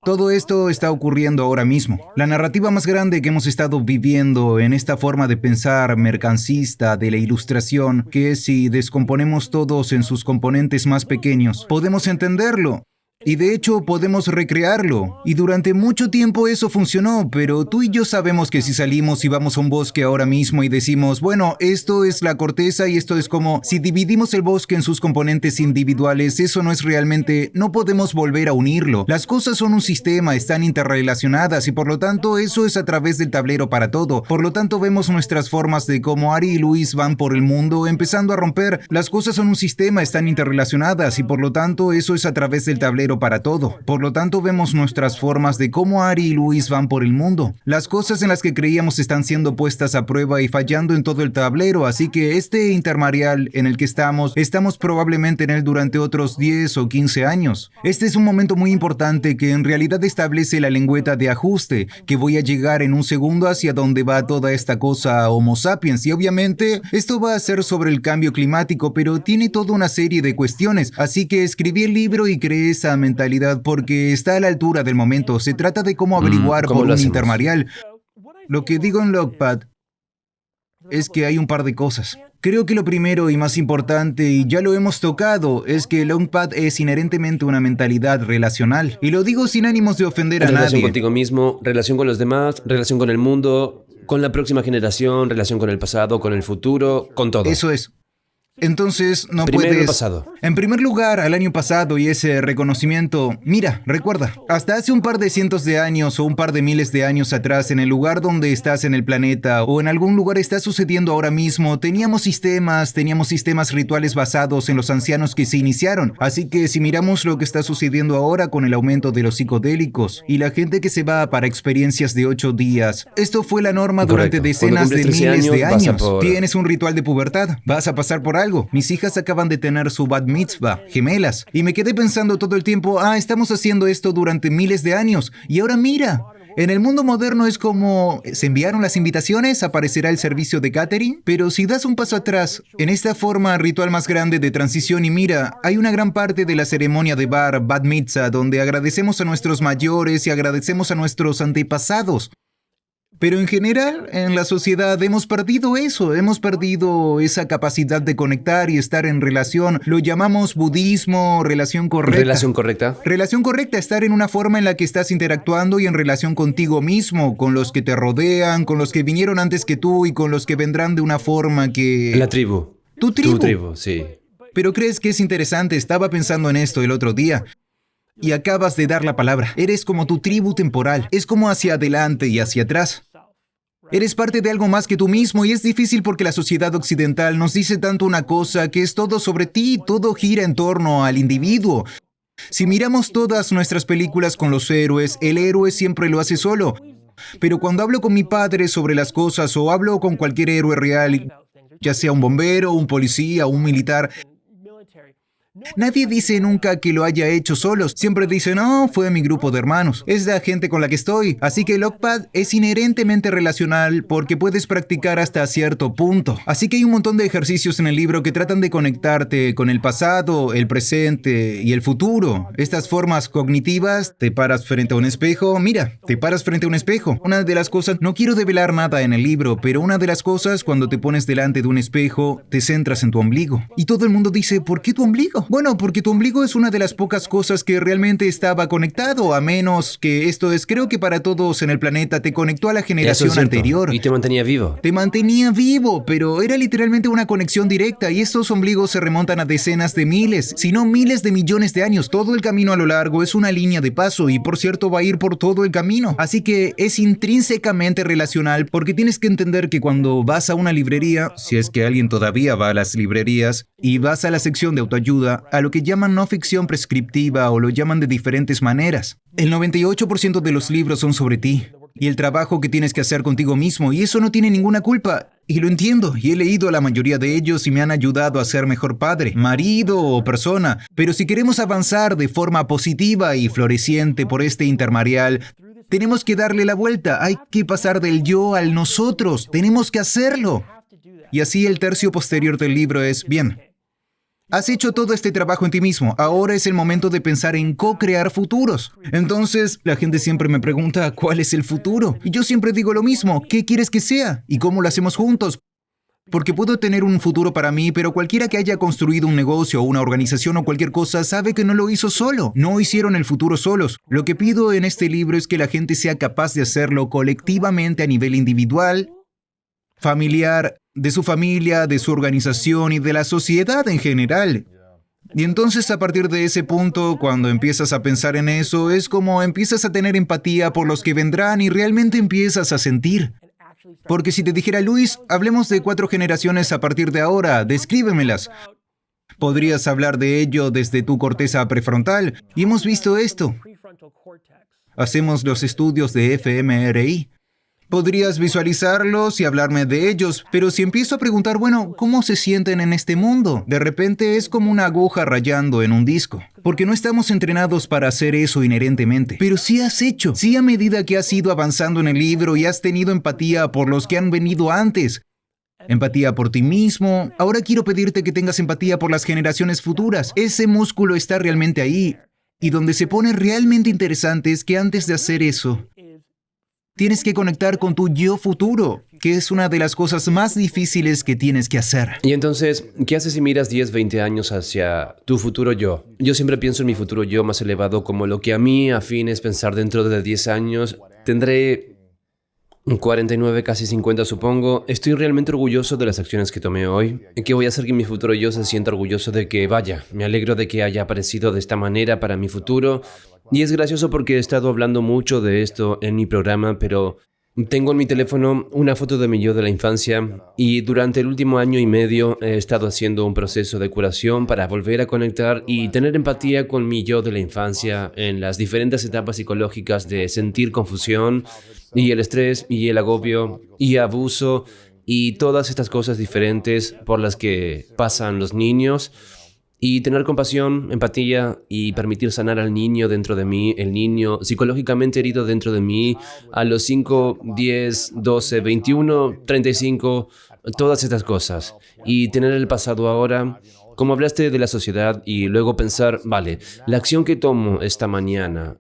Todo esto está ocurriendo ahora mismo. La narrativa más grande que hemos estado viviendo en esta forma de pensar mercancista de la ilustración, que es si descomponemos todos en sus componentes más pequeños, podemos entenderlo. Y de hecho podemos recrearlo. Y durante mucho tiempo eso funcionó, pero tú y yo sabemos que si salimos y vamos a un bosque ahora mismo y decimos, bueno, esto es la corteza y esto es como, si dividimos el bosque en sus componentes individuales, eso no es realmente, no podemos volver a unirlo. Las cosas son un sistema, están interrelacionadas y por lo tanto eso es a través del tablero para todo. Por lo tanto vemos nuestras formas de cómo Ari y Luis van por el mundo empezando a romper. Las cosas son un sistema, están interrelacionadas y por lo tanto eso es a través del tablero para todo. Por lo tanto, vemos nuestras formas de cómo Ari y Luis van por el mundo. Las cosas en las que creíamos están siendo puestas a prueba y fallando en todo el tablero, así que este intermareal en el que estamos probablemente en él durante otros 10 o 15 años. Este es un momento muy importante que en realidad establece la lengüeta de ajuste, que voy a llegar en un segundo hacia donde va toda esta cosa Homo sapiens, y obviamente esto va a ser sobre el cambio climático, pero tiene toda una serie de cuestiones, así que escribí el libro y creé esa mentalidad porque está a la altura del momento. Se trata de cómo averiguar ¿cómo por lo un hacemos? intermareal. Lo que digo en Logpad es que hay un par de cosas. Creo que lo primero y más importante, y ya lo hemos tocado, es que Logpad es inherentemente una mentalidad relacional. Y lo digo sin ánimos de ofender a Relación nadie. contigo mismo, relación con los demás, relación con el mundo, con la próxima generación, relación con el pasado, con el futuro, con todo. Eso es. Entonces, no Primero puedes... el pasado. En primer lugar, al año pasado y ese reconocimiento... Mira, recuerda, hasta hace un par de cientos de años o un par de miles de años atrás, en el lugar donde estás en el planeta o en algún lugar está sucediendo ahora mismo, teníamos sistemas rituales basados en los ancianos que se iniciaron. Así que si miramos lo que está sucediendo ahora con el aumento de los psicodélicos y la gente que se va para experiencias de 8 días, esto fue la norma durante Correcto. decenas Cuando de cumples 13 miles de años, años. pasa por- Tienes un ritual de pubertad, vas a pasar por algo. Mis hijas acaban de tener su bat mitzvah, gemelas, y me quedé pensando todo el tiempo, estamos haciendo esto durante miles de años, y ahora mira, en el mundo moderno es como, ¿se enviaron las invitaciones? ¿Aparecerá el servicio de catering? Pero si das un paso atrás, en esta forma ritual más grande de transición, y mira, hay una gran parte de la ceremonia de bat mitzvah, donde agradecemos a nuestros mayores y agradecemos a nuestros antepasados. Pero en general, en la sociedad hemos perdido eso, hemos perdido esa capacidad de conectar y estar en relación. Lo llamamos budismo, relación correcta. ¿Relación correcta? Relación correcta, estar en una forma en la que estás interactuando y en relación contigo mismo, con los que te rodean, con los que vinieron antes que tú y con los que vendrán de una forma que... La tribu. Tu tribu. Tu tribu, sí. Pero ¿crees que es interesante? Estaba pensando en esto el otro día. Y acabas de dar la palabra. Eres como tu tribu temporal. Es como hacia adelante y hacia atrás. Eres parte de algo más que tú mismo y es difícil porque la sociedad occidental nos dice tanto una cosa que es todo sobre ti, todo gira en torno al individuo. Si miramos todas nuestras películas con los héroes, el héroe siempre lo hace solo. Pero cuando hablo con mi padre sobre las cosas o hablo con cualquier héroe real, ya sea un bombero, un policía, un militar, nadie dice nunca que lo haya hecho solos. Siempre dicen, no, fue mi grupo de hermanos. Es la gente con la que estoy. Así que el Okpad es inherentemente relacional porque puedes practicar hasta cierto punto. Así que hay un montón de ejercicios en el libro que tratan de conectarte con el pasado, el presente y el futuro. Estas formas cognitivas, te paras frente a un espejo. Mira, te paras frente a un espejo. Una de las cosas, no quiero develar nada en el libro, pero una de las cosas, cuando te pones delante de un espejo, te centras en tu ombligo. Y todo el mundo dice, ¿por qué tu ombligo? Bueno, porque tu ombligo es una de las pocas cosas que realmente estaba conectado, a menos que esto es, creo que para todos en el planeta, te conectó a la Eso generación es cierto. anterior. Y te mantenía vivo. Te mantenía vivo, pero era literalmente una conexión directa y estos ombligos se remontan a decenas de miles, si no miles de millones de años. Todo el camino a lo largo es una línea de paso y por cierto va a ir por todo el camino. Así que es intrínsecamente relacional porque tienes que entender que cuando vas a una librería, si es que alguien todavía va a las librerías, y vas a la sección de autoayuda, a lo que llaman no ficción prescriptiva o lo llaman de diferentes maneras. El 98% de los libros son sobre ti y el trabajo que tienes que hacer contigo mismo y eso no tiene ninguna culpa. Y lo entiendo y he leído a la mayoría de ellos y me han ayudado a ser mejor padre, marido o persona. Pero si queremos avanzar de forma positiva y floreciente por este intermareal, tenemos que darle la vuelta. Hay que pasar del yo al nosotros. Tenemos que hacerlo. Y así el tercio posterior del libro es, bien, has hecho todo este trabajo en ti mismo. Ahora es el momento de pensar en co-crear futuros. Entonces, la gente siempre me pregunta, ¿cuál es el futuro? Y yo siempre digo lo mismo, ¿qué quieres que sea? ¿Y cómo lo hacemos juntos? Porque puedo tener un futuro para mí, pero cualquiera que haya construido un negocio o una organización o cualquier cosa sabe que no lo hizo solo. No hicieron el futuro solos. Lo que pido en este libro es que la gente sea capaz de hacerlo colectivamente a nivel individual, familiar, de su familia, de su organización y de la sociedad en general. Y entonces a partir de ese punto, cuando empiezas a pensar en eso, es como empiezas a tener empatía por los que vendrán y realmente empiezas a sentir. Porque si te dijera, Luis, hablemos de 4 generaciones a partir de ahora, descríbemelas. Podrías hablar de ello desde tu corteza prefrontal. Y hemos visto esto. Hacemos los estudios de fMRI. Podrías visualizarlos y hablarme de ellos, pero si empiezo a preguntar, bueno, ¿cómo se sienten en este mundo? De repente es como una aguja rayando en un disco, porque no estamos entrenados para hacer eso inherentemente. Pero sí has hecho, sí a medida que has ido avanzando en el libro y has tenido empatía por los que han venido antes. Empatía por ti mismo. Ahora quiero pedirte que tengas empatía por las generaciones futuras. Ese músculo está realmente ahí. Y donde se pone realmente interesante es que antes de hacer eso, tienes que conectar con tu yo futuro, que es una de las cosas más difíciles que tienes que hacer. Y entonces, ¿qué haces si miras 10, 20 años hacia tu futuro yo? Yo siempre pienso en mi futuro yo más elevado como lo que a mí afín es pensar dentro de 10 años. Tendré 49, casi 50 supongo. Estoy realmente orgulloso de las acciones que tomé hoy. ¿Qué voy a hacer que mi futuro yo se sienta orgulloso de que, vaya, me alegro de que haya aparecido de esta manera para mi futuro? Y es gracioso porque he estado hablando mucho de esto en mi programa, pero tengo en mi teléfono una foto de mi yo de la infancia y durante el último año y medio he estado haciendo un proceso de curación para volver a conectar y tener empatía con mi yo de la infancia en las diferentes etapas psicológicas de sentir confusión y el estrés y el agobio y abuso y todas estas cosas diferentes por las que pasan los niños. Y tener compasión, empatía y permitir sanar al niño dentro de mí, el niño psicológicamente herido dentro de mí, a los 5, 10, 12, 21, 35, todas estas cosas. Y tener el pasado ahora, como hablaste de la sociedad, y luego pensar, vale, la acción que tomo esta mañana,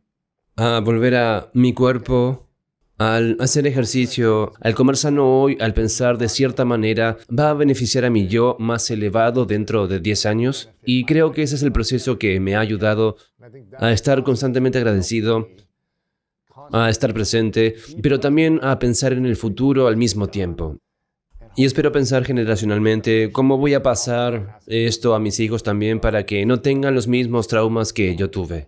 a volver a mi cuerpo, Al hacer ejercicio, al comer sano hoy, al pensar de cierta manera, va a beneficiar a mi yo más elevado dentro de 10 años. Y creo que ese es el proceso que me ha ayudado a estar constantemente agradecido, a estar presente, pero también a pensar en el futuro al mismo tiempo. Y espero pensar generacionalmente cómo voy a pasar esto a mis hijos también para que no tengan los mismos traumas que yo tuve.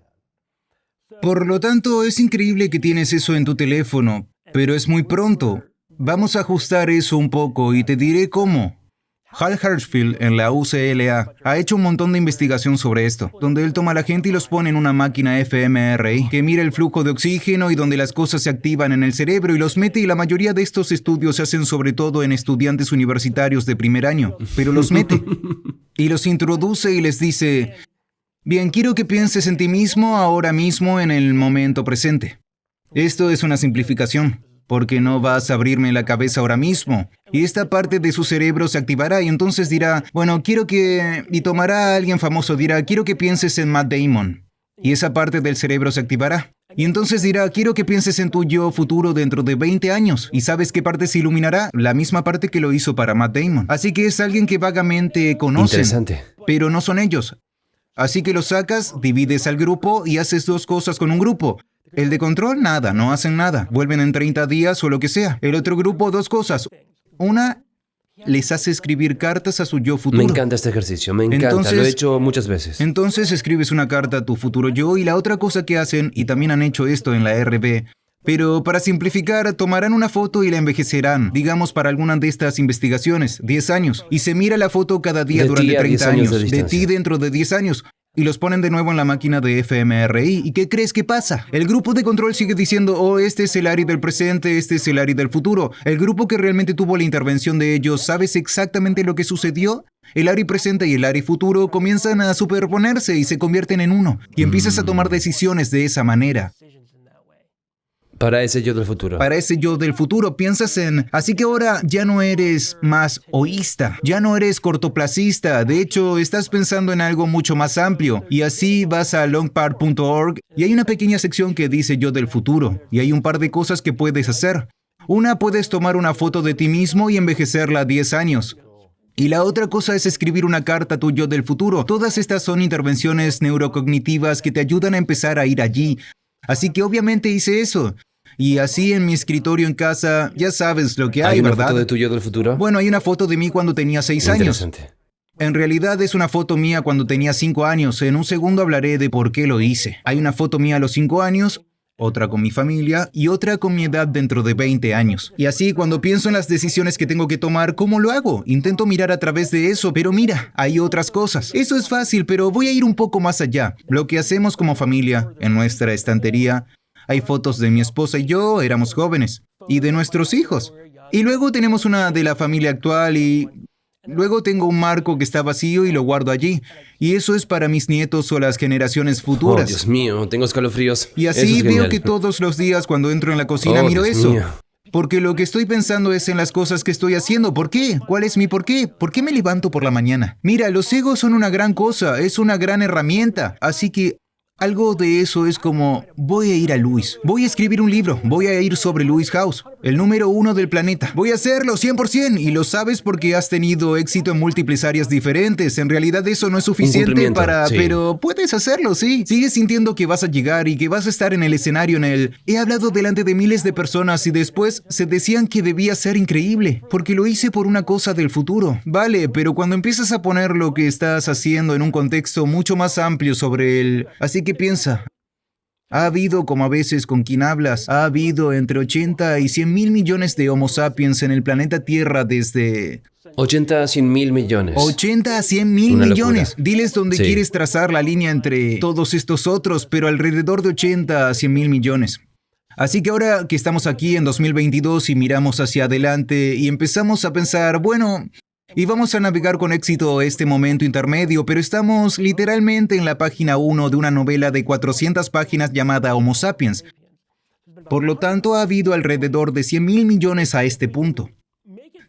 Por lo tanto, es increíble que tienes eso en tu teléfono, pero es muy pronto. Vamos a ajustar eso un poco y te diré cómo. Hal Hershfield, en la UCLA, ha hecho un montón de investigación sobre esto, donde él toma a la gente y los pone en una máquina fMRI que mira el flujo de oxígeno y donde las cosas se activan en el cerebro y los mete, y la mayoría de estos estudios se hacen sobre todo en estudiantes universitarios de primer año, pero los mete y los introduce y les dice: bien, quiero que pienses en ti mismo ahora mismo en el momento presente. Esto es una simplificación, porque no vas a abrirme la cabeza ahora mismo. Y esta parte de su cerebro se activará y entonces dirá, bueno, quiero que... Y tomará a alguien famoso, dirá, quiero que pienses en Matt Damon. Y esa parte del cerebro se activará. Y entonces dirá, quiero que pienses en tu yo futuro dentro de 20 años. ¿Y sabes qué parte se iluminará? La misma parte que lo hizo para Matt Damon. Así que es alguien que vagamente conocen. Interesante. Pero no son ellos. Así que los sacas, divides al grupo y haces dos cosas con un grupo. El de control, nada, no hacen nada. Vuelven en 30 días o lo que sea. El otro grupo, dos cosas. Una, les hace escribir cartas a su yo futuro. Me encanta este ejercicio, me encanta, Entonces- lo he hecho muchas veces. Entonces escribes una carta a tu futuro yo, y la otra cosa que hacen, y también han hecho esto en la RB, pero para simplificar, tomarán una foto y la envejecerán, digamos para alguna de estas investigaciones, 10 años, y se mira la foto cada día De ti durante a 10 30 años años, de de ti distancia. dentro de 10 años, y los ponen de nuevo en la máquina de fMRI. ¿Y qué crees que pasa? El grupo de control sigue diciendo, oh, este es el Ari del presente, este es el Ari del futuro. El grupo que realmente tuvo la intervención de ellos, ¿sabes exactamente lo que sucedió? El Ari presente y el Ari futuro comienzan a superponerse y se convierten en uno, y empiezas a tomar decisiones de esa manera. Para ese yo del futuro. Para ese yo del futuro piensas en... Así que ahora ya no eres más oísta, ya no eres cortoplacista, de hecho estás pensando en algo mucho más amplio. Y así vas a longpart.org y hay una pequeña sección que dice yo del futuro, y hay un par de cosas que puedes hacer. Una, puedes tomar una foto de ti mismo y envejecerla 10 años. Y la otra cosa es escribir una carta a tu yo del futuro. Todas estas son intervenciones neurocognitivas que te ayudan a empezar a ir allí. Así que obviamente hice eso. Y así en mi escritorio en casa, ya sabes lo que hay, una ¿verdad? foto de tu yo del futuro? Bueno, hay una foto de mí cuando tenía 6 años. Interesante. En realidad es una foto mía cuando tenía 5 años. En un segundo hablaré de por qué lo hice. Hay una foto mía a los 5 años, otra con mi familia y otra con mi edad dentro de 20 años. Y así, cuando pienso en las decisiones que tengo que tomar, ¿cómo lo hago? Intento mirar a través de eso, pero mira, hay otras cosas. Eso es fácil, pero voy a ir un poco más allá. Lo que hacemos como familia, en nuestra estantería, hay fotos de mi esposa y yo, éramos jóvenes, y de nuestros hijos. Y luego tenemos una de la familia actual y... Luego tengo un marco que está vacío y lo guardo allí. Y eso es para mis nietos o las generaciones Oh, futuras. Dios mío, tengo escalofríos. Y Eso así es veo genial. que todos los días cuando entro en la cocina Oh, miro Dios eso. mío. Porque lo que estoy pensando es en las cosas que estoy haciendo. ¿Por qué? ¿Cuál es mi por qué? ¿Por qué me levanto por la mañana? Mira, los egos son una gran cosa, es una gran herramienta. Así que algo de eso es como, voy a ir a Lewis. Voy a escribir un libro, voy a ir sobre Lewis House, el número 1 del planeta. Voy a hacerlo 100%, y lo sabes porque has tenido éxito en múltiples áreas diferentes. En realidad eso no es suficiente cumplimiento, para... sí. Pero puedes hacerlo, sí. Sigues sintiendo que vas a llegar y que vas a estar en el escenario en el... He hablado delante de miles de personas y después se decían que debía ser increíble, porque lo hice por una cosa del futuro. Vale, pero cuando empiezas a poner lo que estás haciendo en un contexto mucho más amplio sobre el... Así que piensa... Ha habido, como a veces con quien hablas, ha habido entre 80 y 100 mil millones de Homo sapiens en el planeta Tierra desde... 80 a 100 mil millones. 80 a 100 mil Una millones. locura. Diles dónde Sí. quieres trazar la línea entre todos estos otros, pero alrededor de 80 a 100 mil millones. Así que ahora que estamos aquí en 2022 y miramos hacia adelante y empezamos a pensar, bueno, y vamos a navegar con éxito este momento intermedio, pero estamos literalmente en la página 1 de una novela de 400 páginas llamada Homo Sapiens. Por lo tanto, ha habido alrededor de 100 mil millones a este punto.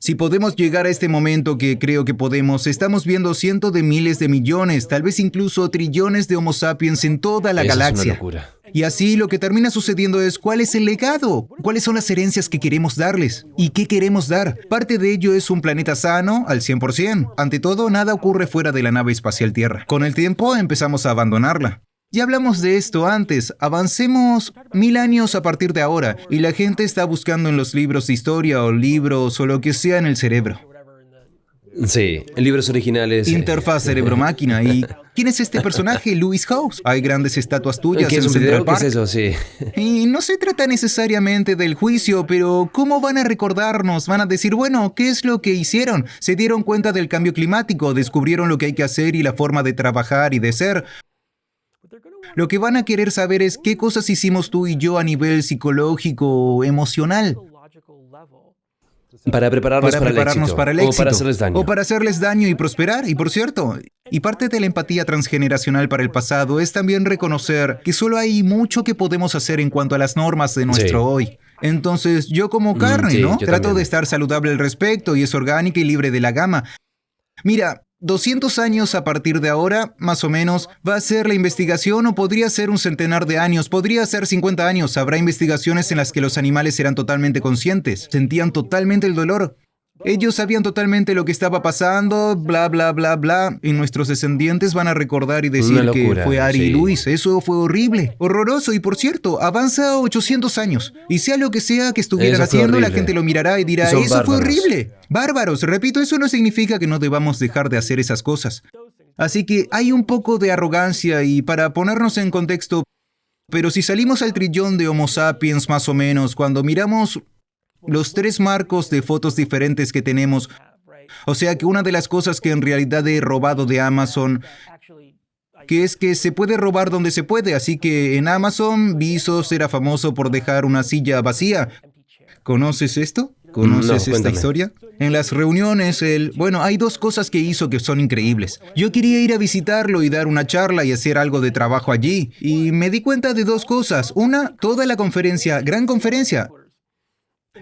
Si podemos llegar a este momento, que creo que podemos, estamos viendo cientos de miles de millones, tal vez incluso trillones de Homo sapiens en toda la Eso es una galaxia. locura. Y así lo que termina sucediendo es cuál es el legado, cuáles son las herencias que queremos darles y qué queremos dar. Parte de ello es un planeta sano al 100%. Ante todo, nada ocurre fuera de la nave espacial Tierra. Con el tiempo empezamos a abandonarla. Ya hablamos de esto antes, avancemos 1000 años a partir de ahora y la gente está buscando en los libros de historia o libros o lo que sea en el cerebro. Sí, libros originales. Interfaz cerebro-máquina. ¿Y quién es este personaje? Lewis Howes. Hay grandes estatuas tuyas ¿Qué en es un Central video? ¿Qué es Park. eso? Sí. Y no se trata necesariamente del juicio, pero ¿cómo van a recordarnos? Van a decir, bueno, ¿qué es lo que hicieron? Se dieron cuenta del cambio climático, descubrieron lo que hay que hacer y la forma de trabajar y de ser. Lo que van a querer saber es qué cosas hicimos tú y yo a nivel psicológico o emocional. Para prepararnos Para para prepararnos el éxito. para el O éxito. para hacerles daño. O para hacerles daño y prosperar. Y por cierto, y parte de la empatía transgeneracional para el pasado es también reconocer que solo hay mucho que podemos hacer en cuanto a las normas de nuestro hoy. Entonces, yo como carne, sí, ¿no? yo Trato también. de estar saludable al respecto y es orgánica y libre de la gama. Mira, 200 años a partir de ahora, más o menos, va a ser la investigación o podría ser un centenar de años, podría ser 50 años. Habrá investigaciones en las que los animales eran totalmente conscientes, sentían totalmente el dolor. Ellos sabían totalmente lo que estaba pasando, bla, bla, bla, bla. Y nuestros descendientes van a recordar y decir Una que locura, fue Ari y sí. Luis. Eso fue horrible, horroroso. Y por cierto, avanza 800 años. Y sea lo que sea que estuvieran Eso fue haciendo, la horrible. gente lo mirará y dirá, Son eso fue bárbaros". horrible. Bárbaros, repito, eso no significa que no debamos dejar de hacer esas cosas. Así que hay un poco de arrogancia y para ponernos en contexto, pero si salimos al trillón de Homo sapiens más o menos, cuando miramos los 3 marcos de fotos diferentes que tenemos, o sea que una de las cosas que en realidad he robado de Amazon, que es que se puede robar donde se puede, así que en Amazon Bezos era famoso por dejar una silla vacía. ¿Conoces esto? ¿Conoces No, esta cuéntame. historia? En las reuniones, bueno, hay 2 cosas que hizo que son increíbles. Yo quería ir a visitarlo y dar una charla y hacer algo de trabajo allí, y me di cuenta de 2 cosas. Una, toda la conferencia, gran conferencia.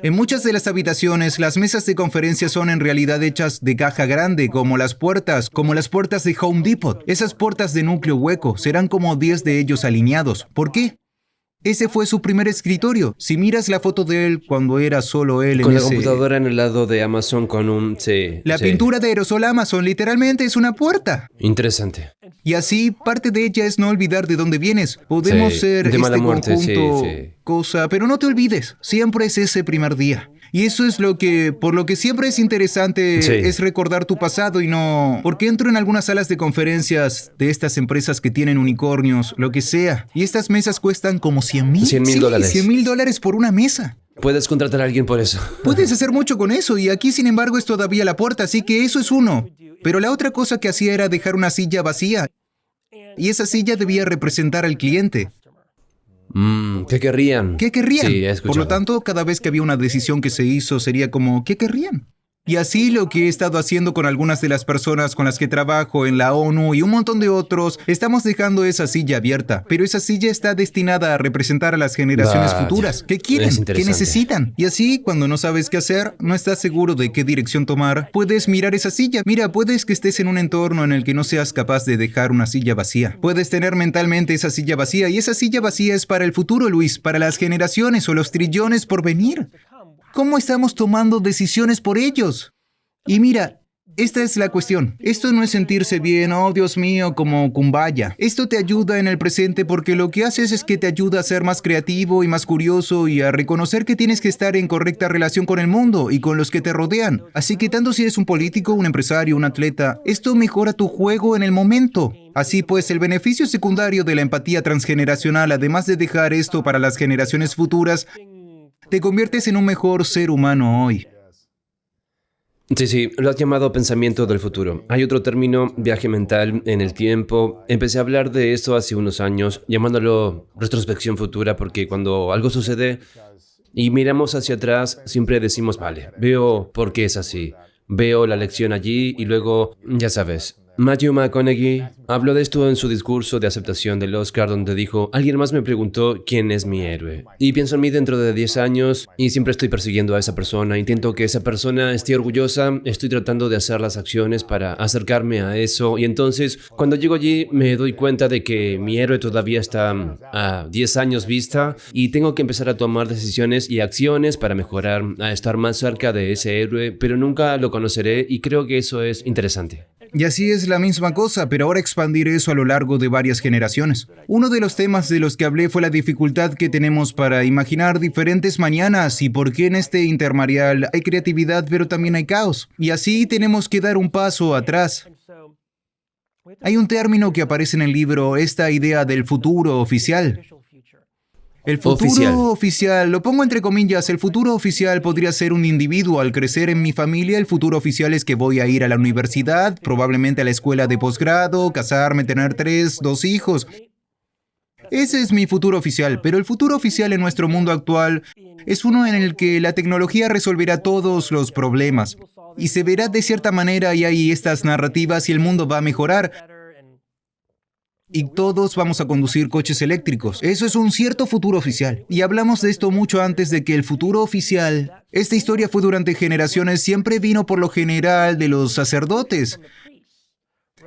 En muchas de las habitaciones, las mesas de conferencia son en realidad hechas de caja grande, como las puertas de Home Depot. Esas puertas de núcleo hueco, serán como 10 de ellos alineados. ¿Por qué? Ese fue su primer escritorio. Si miras la foto de él cuando era solo él Con en la ese... computadora en el lado de Amazon con un... Sí. La sí. pintura de aerosol Amazon literalmente es una puerta. Interesante. Y así, parte de ella es no olvidar de dónde vienes. Podemos Sí, ser de mala este muerte, sí, conjunto, sí. cosa, pero no te olvides, siempre es ese primer día. Y eso es por lo que siempre es interesante, Sí. es recordar tu pasado y no... Porque entro en algunas salas de conferencias de estas empresas que tienen unicornios, lo que sea, y estas mesas cuestan como 100,000. 100,000 dólares. Sí, $100,000 por una mesa. Puedes contratar a alguien por eso. Puedes hacer mucho con eso y aquí sin embargo es todavía la puerta, así que eso es uno. Pero la otra cosa que hacía era dejar una silla vacía y esa silla debía representar al cliente. ¿Qué querrían? ¿Qué querrían? Sí, he Por escuchado. lo tanto, cada vez que había una decisión que se hizo sería como, ¿qué querrían? Y así lo que he estado haciendo con algunas de las personas con las que trabajo en la ONU y un montón de otros, estamos dejando esa silla abierta, pero esa silla está destinada a representar a las generaciones Vaya, futuras. ¿Qué quieren? es ¿Qué interesante. necesitan? Y así, cuando no sabes qué hacer, no estás seguro de qué dirección tomar, puedes mirar esa silla. Mira, puedes que estés en un entorno en el que no seas capaz de dejar una silla vacía. Puedes tener mentalmente esa silla vacía y esa silla vacía es para el futuro, Luis, para las generaciones o los trillones por venir. ¿Cómo estamos tomando decisiones por ellos? Y mira, esta es la cuestión. Esto no es sentirse bien, oh Dios mío, como kumbaya. Esto te ayuda en el presente porque lo que haces es que te ayuda a ser más creativo y más curioso y a reconocer que tienes que estar en correcta relación con el mundo y con los que te rodean. Así que tanto si eres un político, un empresario, un atleta, esto mejora tu juego en el momento. Así pues, el beneficio secundario de la empatía transgeneracional, además de dejar esto para las generaciones futuras, te conviertes en un mejor ser humano hoy. Sí, lo has llamado pensamiento del futuro. Hay otro término, viaje mental en el tiempo. Empecé a hablar de esto hace unos años, llamándolo retrospección futura, porque cuando algo sucede y miramos hacia atrás, siempre decimos, vale, veo por qué es así. Veo la lección allí y luego, ya sabes, Matthew McConaughey habló de esto en su discurso de aceptación del Oscar, donde dijo: alguien más me preguntó quién es mi héroe. Y pienso en mí dentro de 10 años y siempre estoy persiguiendo a esa persona. Intento que esa persona esté orgullosa, estoy tratando de hacer las acciones para acercarme a eso. Y entonces, cuando llego allí, me doy cuenta de que mi héroe todavía está a 10 años vista y tengo que empezar a tomar decisiones y acciones para mejorar, a estar más cerca de ese héroe, pero nunca lo conoceré y creo que eso es interesante. Y así es la misma cosa, pero ahora expandir eso a lo largo de varias generaciones. Uno de los temas de los que hablé fue la dificultad que tenemos para imaginar diferentes mañanas y por qué en este intermareal hay creatividad pero también hay caos. Y así tenemos que dar un paso atrás. Hay un término que aparece en el libro, esta idea del futuro oficial. El futuro oficial, lo pongo entre comillas, el futuro oficial podría ser un individuo al crecer en mi familia. El futuro oficial es que voy a ir a la universidad, probablemente a la escuela de posgrado, casarme, tener 2 hijos. Ese es mi futuro oficial, pero el futuro oficial en nuestro mundo actual es uno en el que la tecnología resolverá todos los problemas. Y se verá de cierta manera y hay estas narrativas y el mundo va a mejorar. Y todos vamos a conducir coches eléctricos. Eso es un cierto futuro oficial. Y hablamos de esto mucho antes de que el futuro oficial... Esta historia fue durante generaciones, siempre vino por lo general de los sacerdotes.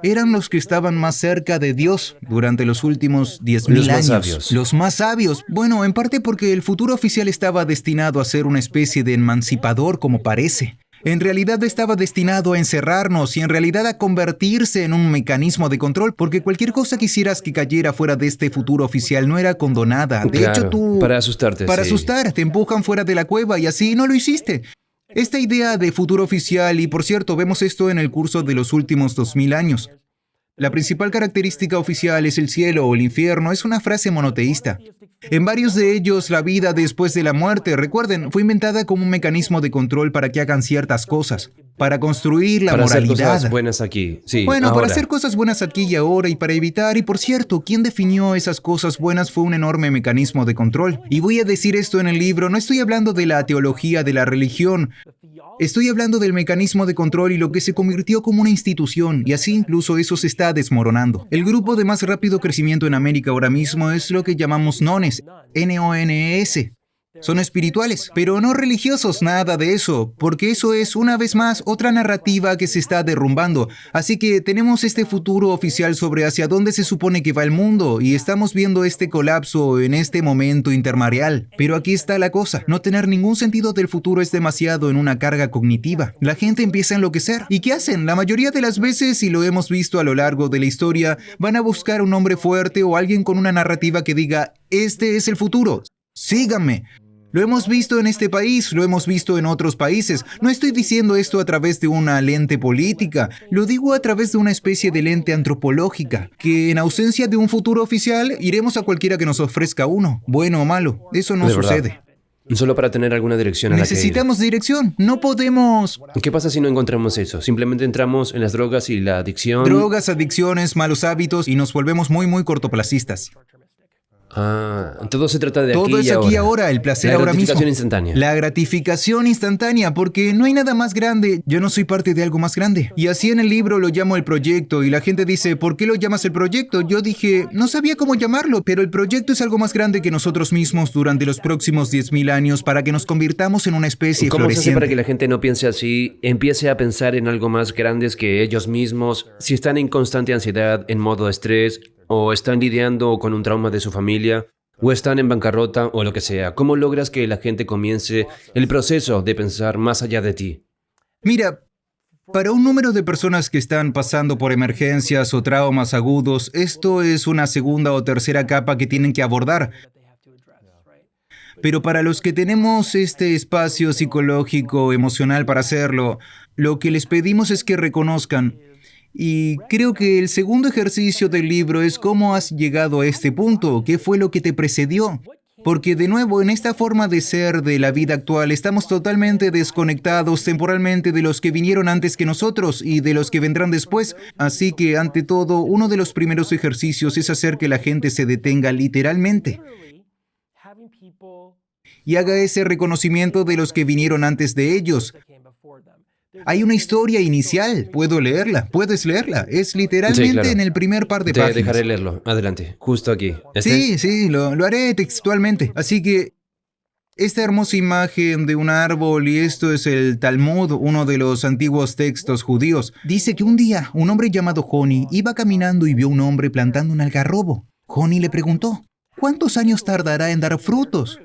Eran los que estaban más cerca de Dios durante los últimos 10,000 Los más años. sabios. Los más sabios. Bueno, en parte porque el futuro oficial estaba destinado a ser una especie de emancipador, como parece. En realidad estaba destinado a encerrarnos y en realidad a convertirse en un mecanismo de control, porque cualquier cosa que hicieras que cayera fuera de este futuro oficial no era condonada. De Claro, hecho, tú... para asustarte, Para sí. asustar, te empujan fuera de la cueva y así no lo hiciste. Esta idea de futuro oficial, y por cierto, vemos esto en el curso de los últimos 2000 años. La principal característica oficial es el cielo o el infierno, es una frase monoteísta. En varios de ellos, la vida después de la muerte, recuerden, fue inventada como un mecanismo de control para que hagan ciertas cosas, para construir la Para hacer moralidad. cosas buenas aquí. Sí, Bueno, ahora. para hacer cosas buenas aquí y ahora y para evitar, y por cierto, quien definió esas cosas buenas fue un enorme mecanismo de control. Y voy a decir esto en el libro, no estoy hablando de la teología de la religión, estoy hablando del mecanismo de control y lo que se convirtió como una institución, y así incluso eso se está desmoronando. El grupo de más rápido crecimiento en América ahora mismo es lo que llamamos nones, N-O-N-E-S. Son espirituales, pero no religiosos, nada de eso, porque eso es, una vez más, otra narrativa que se está derrumbando. Así que tenemos este futuro oficial sobre hacia dónde se supone que va el mundo, y estamos viendo este colapso en este momento intermareal. Pero aquí está la cosa, no tener ningún sentido del futuro es demasiado en una carga cognitiva. La gente empieza a enloquecer. ¿Y qué hacen? La mayoría de las veces, y lo hemos visto a lo largo de la historia, van a buscar un hombre fuerte o alguien con una narrativa que diga, este es el futuro, síganme. Lo hemos visto en este país, lo hemos visto en otros países. No estoy diciendo esto a través de una lente política, lo digo a través de una especie de lente antropológica, que en ausencia de un futuro oficial, iremos a cualquiera que nos ofrezca uno, bueno o malo. Eso no De verdad. sucede. Solo para tener alguna dirección a la que ir. Necesitamos dirección, no podemos... ¿Qué pasa si no encontramos eso? Simplemente entramos en las drogas y la adicción. Drogas, adicciones, malos hábitos y nos volvemos muy cortoplacistas. Todo se trata de aquí Todo es y aquí y ahora. ahora, el placer La ahora mismo. gratificación instantánea. La gratificación instantánea, porque no hay nada más grande. Yo no soy parte de algo más grande. Y así en el libro lo llamo el proyecto, y la gente dice, ¿por qué lo llamas el proyecto? Yo dije, no sabía cómo llamarlo, pero el proyecto es algo más grande que nosotros mismos durante los próximos 10,000 años para que nos convirtamos en una especie ¿Cómo se hace floreciente. para que la gente no piense así, empiece a pensar en algo más grandes que ellos mismos, si están en constante ansiedad, en modo estrés, o están lidiando con un trauma de su familia, o están en bancarrota, o lo que sea? ¿Cómo logras que la gente comience el proceso de pensar más allá de ti? Mira, para un número de personas que están pasando por emergencias o traumas agudos, esto es una segunda o tercera capa que tienen que abordar. Pero para los que tenemos este espacio psicológico, emocional para hacerlo, lo que les pedimos es que reconozcan. Y creo que el segundo ejercicio del libro es cómo has llegado a este punto, qué fue lo que te precedió. Porque de nuevo, en esta forma de ser de la vida actual, estamos totalmente desconectados temporalmente de los que vinieron antes que nosotros y de los que vendrán después. Así que, ante todo, uno de los primeros ejercicios es hacer que la gente se detenga literalmente y haga ese reconocimiento de los que vinieron antes de ellos. Hay una historia inicial. Puedo leerla. Puedes leerla. Es literalmente Sí, claro. en el primer par de Te páginas. dejaré leerlo. Adelante, justo aquí. Sí, lo haré textualmente. Así que esta hermosa imagen de un árbol, y esto es el Talmud, uno de los antiguos textos judíos, dice que un día un hombre llamado Joni iba caminando y vio a un hombre plantando un algarrobo. Joni le preguntó, ¿cuántos años tardará en dar frutos?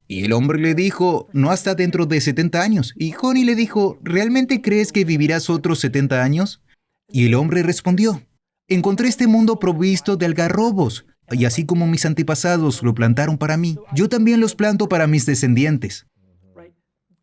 Y el hombre le dijo, no hasta dentro de 70 años. Y Joni le dijo, ¿realmente crees que vivirás otros 70 años? Y el hombre respondió, encontré este mundo provisto de algarrobos, y así como mis antepasados lo plantaron para mí, yo también los planto para mis descendientes.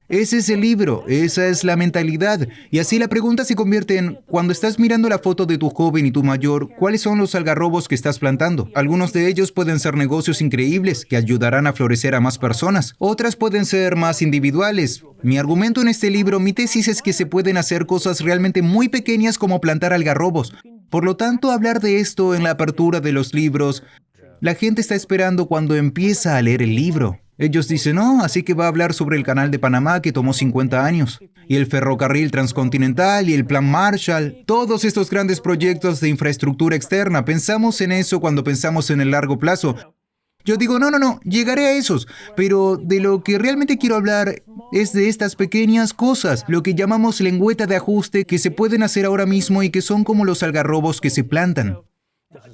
Ese es el libro, esa es la mentalidad. Y así la pregunta se convierte en, cuando estás mirando la foto de tu joven y tu mayor, ¿cuáles son los algarrobos que estás plantando? Algunos de ellos pueden ser negocios increíbles que ayudarán a florecer a más personas. Otras pueden ser más individuales. Mi argumento en este libro, mi tesis es que se pueden hacer cosas realmente muy pequeñas como plantar algarrobos. Por lo tanto, hablar de esto en la apertura de los libros, la gente está esperando cuando empieza a leer el libro. Ellos dicen, no, así que va a hablar sobre el canal de Panamá que tomó 50 años, y el ferrocarril transcontinental y el plan Marshall, todos estos grandes proyectos de infraestructura externa. Pensamos en eso cuando pensamos en el largo plazo. Yo digo, no, llegaré a esos, pero de lo que realmente quiero hablar es de estas pequeñas cosas, lo que llamamos lengüeta de ajuste que se pueden hacer ahora mismo y que son como los algarrobos que se plantan.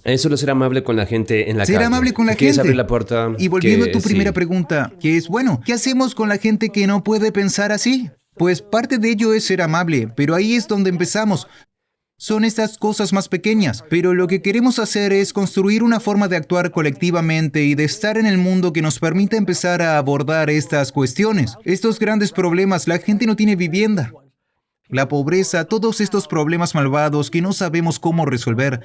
Es solo ser amable con la gente en la calle. Ser amable con la Que es gente. abrir la puerta. Y volviendo a tu sí. primera pregunta, que es, bueno, ¿qué hacemos con la gente que no puede pensar así? Pues parte de ello es ser amable, pero ahí es donde empezamos. Son estas cosas más pequeñas, pero lo que queremos hacer es construir una forma de actuar colectivamente y de estar en el mundo que nos permita empezar a abordar estas cuestiones. Estos grandes problemas, la gente no tiene vivienda. La pobreza, todos estos problemas malvados que no sabemos cómo resolver.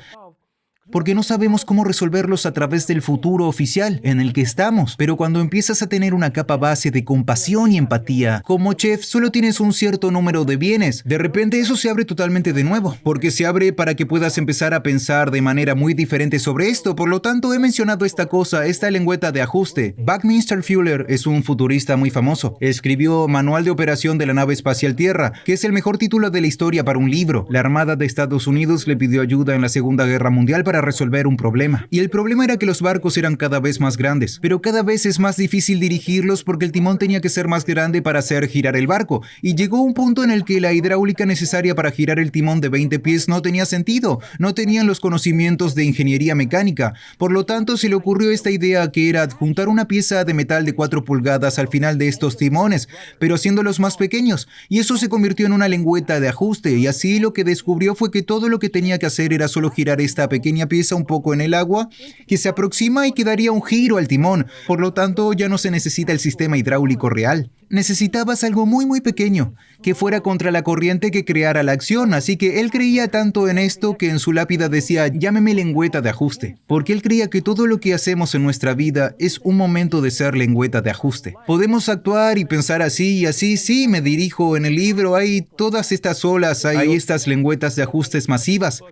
Porque no sabemos cómo resolverlos a través del futuro oficial en el que estamos. Pero cuando empiezas a tener una capa base de compasión y empatía, como chef solo tienes un cierto número de bienes, de repente eso se abre totalmente de nuevo, porque se abre para que puedas empezar a pensar de manera muy diferente sobre esto. Por lo tanto, he mencionado esta cosa, esta lengüeta de ajuste. Buckminster Fuller es un futurista muy famoso. Escribió Manual de Operación de la Nave Espacial Tierra, que es el mejor título de la historia para un libro. La Armada de Estados Unidos le pidió ayuda en la Segunda Guerra Mundial para resolver un problema. Y el problema era que los barcos eran cada vez más grandes, pero cada vez es más difícil dirigirlos porque el timón tenía que ser más grande para hacer girar el barco. Y llegó un punto en el que la hidráulica necesaria para girar el timón de 20 pies no tenía sentido. No tenían los conocimientos de ingeniería mecánica. Por lo tanto, se le ocurrió esta idea que era adjuntar una pieza de metal de 4 pulgadas al final de estos timones, pero haciéndolos más pequeños. Y eso se convirtió en una lengüeta de ajuste. Y así lo que descubrió fue que todo lo que tenía que hacer era solo girar esta pequeña pieza un poco en el agua, que se aproxima y que daría un giro al timón. Por lo tanto, ya no se necesita el sistema hidráulico real. Necesitabas algo muy pequeño, que fuera contra la corriente que creara la acción. Así que él creía tanto en esto que en su lápida decía, llámeme lengüeta de ajuste. Porque él creía que todo lo que hacemos en nuestra vida es un momento de ser lengüeta de ajuste. Podemos actuar y pensar así y así. Sí, me dirijo en el libro, hay todas estas olas, hay estas lengüetas de ajustes masivas.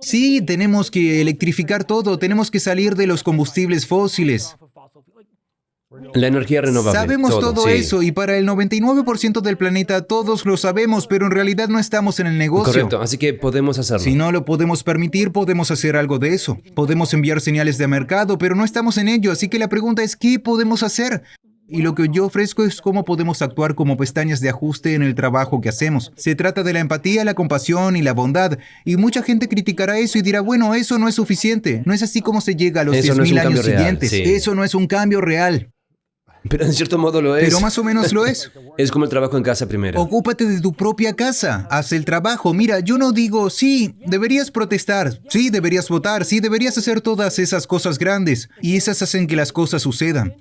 Sí, tenemos que electrificar todo, tenemos que salir de los combustibles fósiles. La energía renovable. Sabemos todo sí. eso y para el 99% del planeta todos lo sabemos, pero en realidad no estamos en el negocio. Correcto, así que podemos hacerlo. Si no lo podemos permitir, podemos hacer algo de eso. Podemos enviar señales de mercado, pero no estamos en ello, así que la pregunta es, ¿qué podemos hacer? Y lo que yo ofrezco es cómo podemos actuar como pestañas de ajuste en el trabajo que hacemos. Se trata de la empatía, la compasión y la bondad. Y mucha gente criticará eso y dirá, bueno, eso no es suficiente. No es así como se llega a los Eso no es 10.000 un años cambio real, siguientes. sí. Eso no es un cambio real. Pero en cierto modo lo es. Pero más o menos lo es. Es como el trabajo en casa primero. Ocúpate de tu propia casa, haz el trabajo. Mira, yo no digo, sí, deberías protestar, sí, deberías votar, sí, deberías hacer todas esas cosas grandes. Y esas hacen que las cosas sucedan.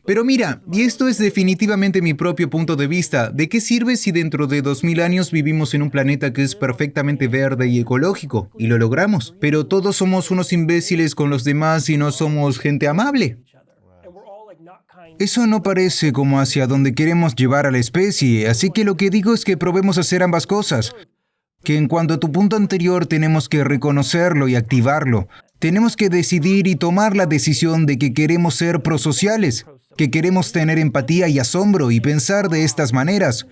Pero mira, y esto es definitivamente mi propio punto de vista, ¿de qué sirve si dentro de 2000 años vivimos en un planeta que es perfectamente verde y ecológico? Y lo logramos. Pero todos somos unos imbéciles con los demás y no somos gente amable. Eso no parece como hacia donde queremos llevar a la especie, así que lo que digo es que probemos hacer ambas cosas. Que en cuanto a tu punto anterior tenemos que reconocerlo y activarlo. Tenemos que decidir y tomar la decisión de que queremos ser prosociales, que queremos tener empatía y asombro y pensar de estas maneras.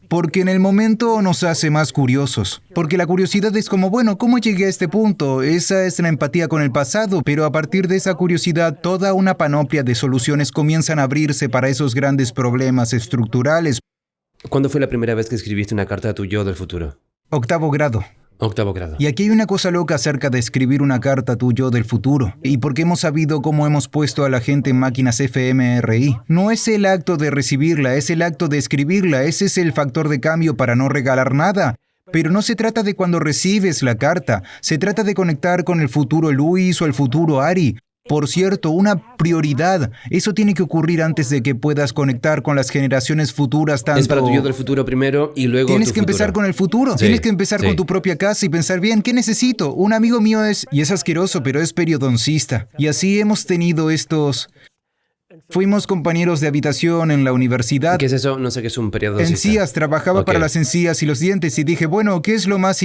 Porque en el momento nos hace más curiosos. Porque la curiosidad es como, bueno, ¿cómo llegué a este punto? Esa es la empatía con el pasado, pero a partir de esa curiosidad, toda una panoplia de soluciones comienzan a abrirse para esos grandes problemas estructurales. ¿Cuándo fue la primera vez que escribiste una carta a tu yo del futuro? Octavo grado. Octavo grado. Y aquí hay una cosa loca acerca de escribir una carta a tu yo del futuro. Y porque hemos sabido cómo hemos puesto a la gente en máquinas fMRI. No es el acto de recibirla, es el acto de escribirla. Ese es el factor de cambio para no regalar nada. Pero no se trata de cuando recibes la carta. Se trata de conectar con el futuro Luis o el futuro Ari. Por cierto, una prioridad. Eso tiene que ocurrir antes de que puedas conectar con las generaciones futuras tanto... Es para tu yo del futuro primero y luego Tienes tu que empezar futuro. con el futuro. Sí, Tienes que empezar sí. con tu propia casa y pensar bien, ¿qué necesito? Un amigo mío y es asqueroso, pero es periodoncista. Y así hemos tenido estos... Fuimos compañeros de habitación en la universidad. ¿Qué es eso? No sé qué es un periodo. Encías, trabajaba Ok. para las encías y los dientes y dije, bueno, ¿qué es lo más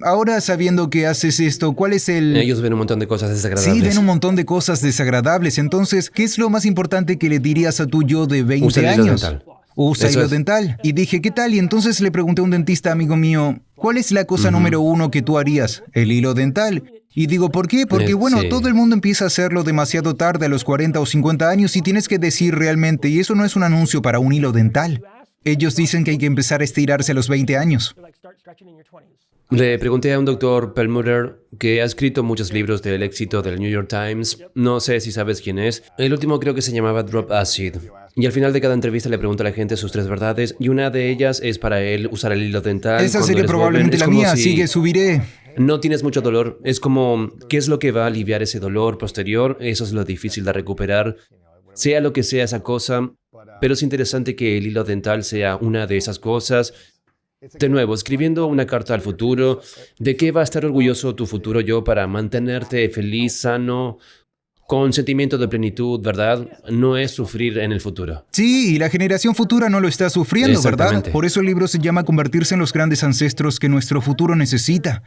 Ahora sabiendo que haces esto, ¿cuál es el...? Ellos ven un montón de cosas desagradables. Sí, ven un montón de cosas desagradables. Entonces, ¿qué es lo más importante que le dirías a tu yo de 20 Usa el hilo años? dental. Usa Eso hilo es. dental. Y dije, ¿qué tal? Y entonces le pregunté a un dentista amigo mío, ¿cuál es la cosa número uno que tú harías? El hilo dental. Y digo, ¿por qué? Porque bueno, sí. todo el mundo empieza a hacerlo demasiado tarde a los 40 o 50 años y tienes que decir realmente, y eso no es un anuncio para un hilo dental. Ellos dicen que hay que empezar a estirarse a los 20 años. Le pregunté a un doctor Perlmutter que ha escrito muchos libros del éxito del New York Times. No sé si sabes quién es. El último creo que se llamaba Drop Acid. Y al final de cada entrevista le pregunta a la gente sus 3 verdades y una de ellas es para él usar el hilo dental. Esa cuando sería eres probablemente joven. la Es como mía, si sigue, subiré. no tienes mucho dolor. Es como, ¿qué es lo que va a aliviar ese dolor posterior? Eso es lo difícil de recuperar. Sea lo que sea esa cosa, pero es interesante que el hilo dental sea una de esas cosas. De nuevo, escribiendo una carta al futuro, ¿de qué va a estar orgulloso tu futuro yo para mantenerte feliz, sano, con sentimiento de plenitud, verdad? No es sufrir en el futuro. Sí, y la generación futura no lo está sufriendo, ¿verdad? Exactamente. Por eso el libro se llama Convertirse en los grandes ancestros que nuestro futuro necesita.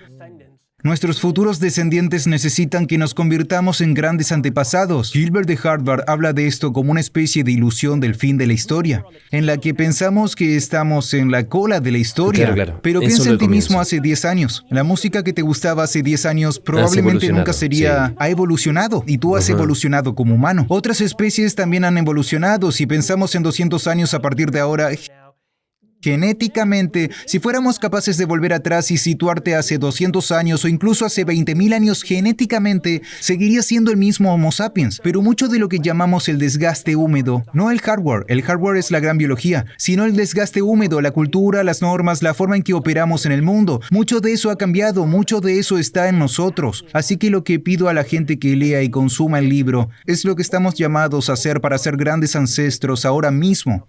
Nuestros futuros descendientes necesitan que nos convirtamos en grandes antepasados. Gilbert de Harvard habla de esto como una especie de ilusión del fin de la historia, en la que pensamos que estamos en la cola de la historia. Claro, claro. Pero Es piensa solo en el ti mismo comienzo. hace 10 años. La música que te gustaba hace 10 años probablemente evolucionado, nunca sería... sí. Ha evolucionado y tú has Ajá. evolucionado como humano. Otras especies también han evolucionado. Si pensamos en 200 años a partir de ahora... Genéticamente, si fuéramos capaces de volver atrás y situarte hace 200 años o incluso hace 20.000 años genéticamente, seguiría siendo el mismo Homo sapiens. Pero mucho de lo que llamamos el desgaste húmedo, no el hardware es la gran biología, sino el desgaste húmedo, la cultura, las normas, la forma en que operamos en el mundo, mucho de eso ha cambiado, mucho de eso está en nosotros. Así que lo que pido a la gente que lea y consuma el libro es lo que estamos llamados a hacer para ser grandes ancestros ahora mismo.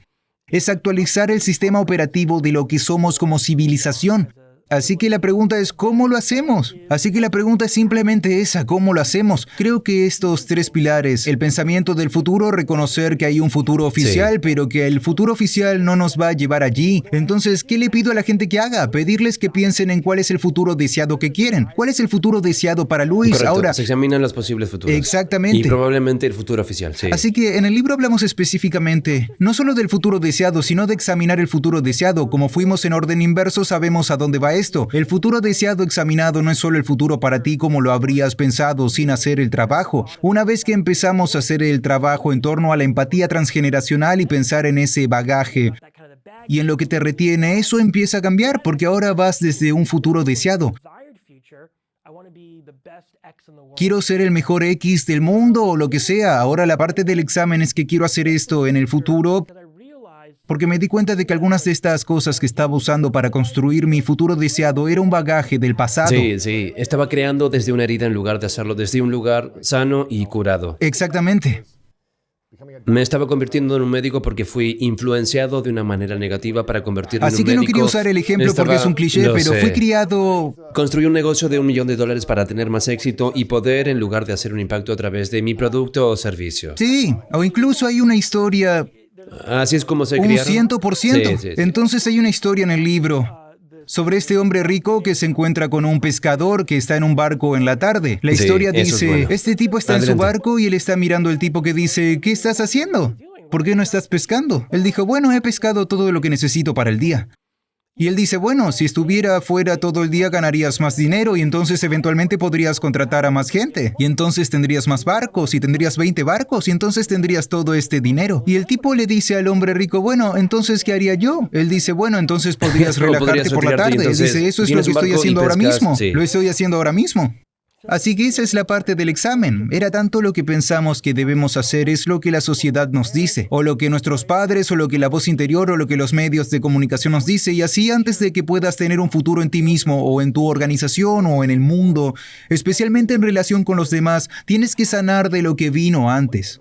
Es actualizar el sistema operativo de lo que somos como civilización. Así que la pregunta es, ¿cómo lo hacemos? Así que la pregunta es simplemente esa, ¿cómo lo hacemos? Creo que estos 3 pilares, el pensamiento del futuro, reconocer que hay un futuro oficial, Sí. pero que el futuro oficial no nos va a llevar allí. Entonces, ¿qué le pido a la gente que haga? Pedirles que piensen en cuál es el futuro deseado que quieren. ¿Cuál es el futuro deseado para Luis? Correcto. Ahora, Se examinan los posibles futuros. Exactamente. Y probablemente el futuro oficial, sí. así que en el libro hablamos específicamente, no solo del futuro deseado, sino de examinar el futuro deseado. Como fuimos en orden inverso, sabemos a dónde va esto. El futuro deseado examinado no es solo el futuro para ti como lo habrías pensado sin hacer el trabajo. Una vez que empezamos a hacer el trabajo en torno a la empatía transgeneracional y pensar en ese bagaje y en lo que te retiene, eso empieza a cambiar porque ahora vas desde un futuro deseado. Quiero ser el mejor X del mundo o lo que sea. Ahora la parte del examen es que quiero hacer esto en el futuro porque me di cuenta de que algunas de estas cosas que estaba usando para construir mi futuro deseado era un bagaje del pasado. Sí, sí. Estaba creando desde una herida en lugar de hacerlo desde un lugar sano y curado. Exactamente. Me estaba convirtiendo en un médico porque fui influenciado de una manera negativa para convertirme en Así un que médico. no quería usar el ejemplo porque es un cliché, Lo pero sé. fui criado... Construí un negocio de $1 millón para tener más éxito y poder en lugar de hacer un impacto a través de mi producto o servicio. Sí, o incluso hay una historia, Así es como se un criaron. 100%. Sí, sí, sí. Entonces hay una historia en el libro sobre este hombre rico que se encuentra con un pescador que está en un barco en la tarde. La Sí, historia eso es dice, bueno. este tipo está en su Adelante. barco y él está mirando al tipo que dice, ¿qué estás haciendo? ¿Por qué no estás pescando? Él dijo, bueno, he pescado todo lo que necesito para el día. Y él dice, bueno, si estuviera afuera todo el día ganarías más dinero y entonces eventualmente podrías contratar a más gente. Y entonces tendrías más barcos y tendrías 20 barcos y entonces tendrías todo este dinero. Y el tipo le dice al hombre rico, bueno, entonces, ¿qué haría yo? Él dice, bueno, entonces podrías O relajarte podrías por la retirarte y tarde. Él entonces dice, eso es lo tienes que un estoy barco y haciendo ahora pescas, mismo. sí. Lo estoy haciendo ahora mismo. Así que esa es la parte del examen. Era tanto lo que pensamos que debemos hacer es lo que la sociedad nos dice, o lo que nuestros padres, o lo que la voz interior, o lo que los medios de comunicación nos dice, y así antes de que puedas tener un futuro en ti mismo, o en tu organización, o en el mundo, especialmente en relación con los demás, tienes que sanar de lo que vino antes.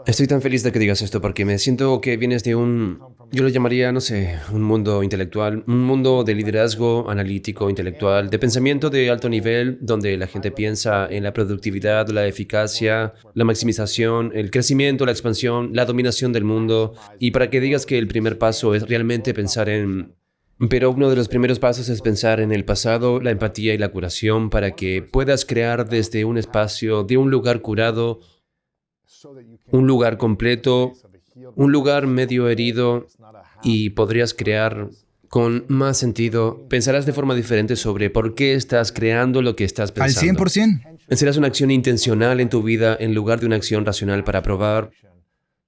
Estoy tan feliz de que digas esto porque me siento que vienes de yo lo llamaría, no sé, un mundo intelectual, un mundo de liderazgo analítico, intelectual, de pensamiento de alto nivel, donde la gente piensa en la productividad, la eficacia, la maximización, el crecimiento, la expansión, la dominación del mundo. Y para que digas que el primer paso es realmente pensar en... Pero uno de los primeros pasos es pensar en el pasado, la empatía y la curación para que puedas crear desde un espacio, de un lugar curado, un lugar completo, un lugar medio herido y podrías crear con más sentido. Pensarás de forma diferente sobre por qué estás creando lo que estás Al pensando. 100%. Serás una acción intencional en tu vida en lugar de una acción racional para probar,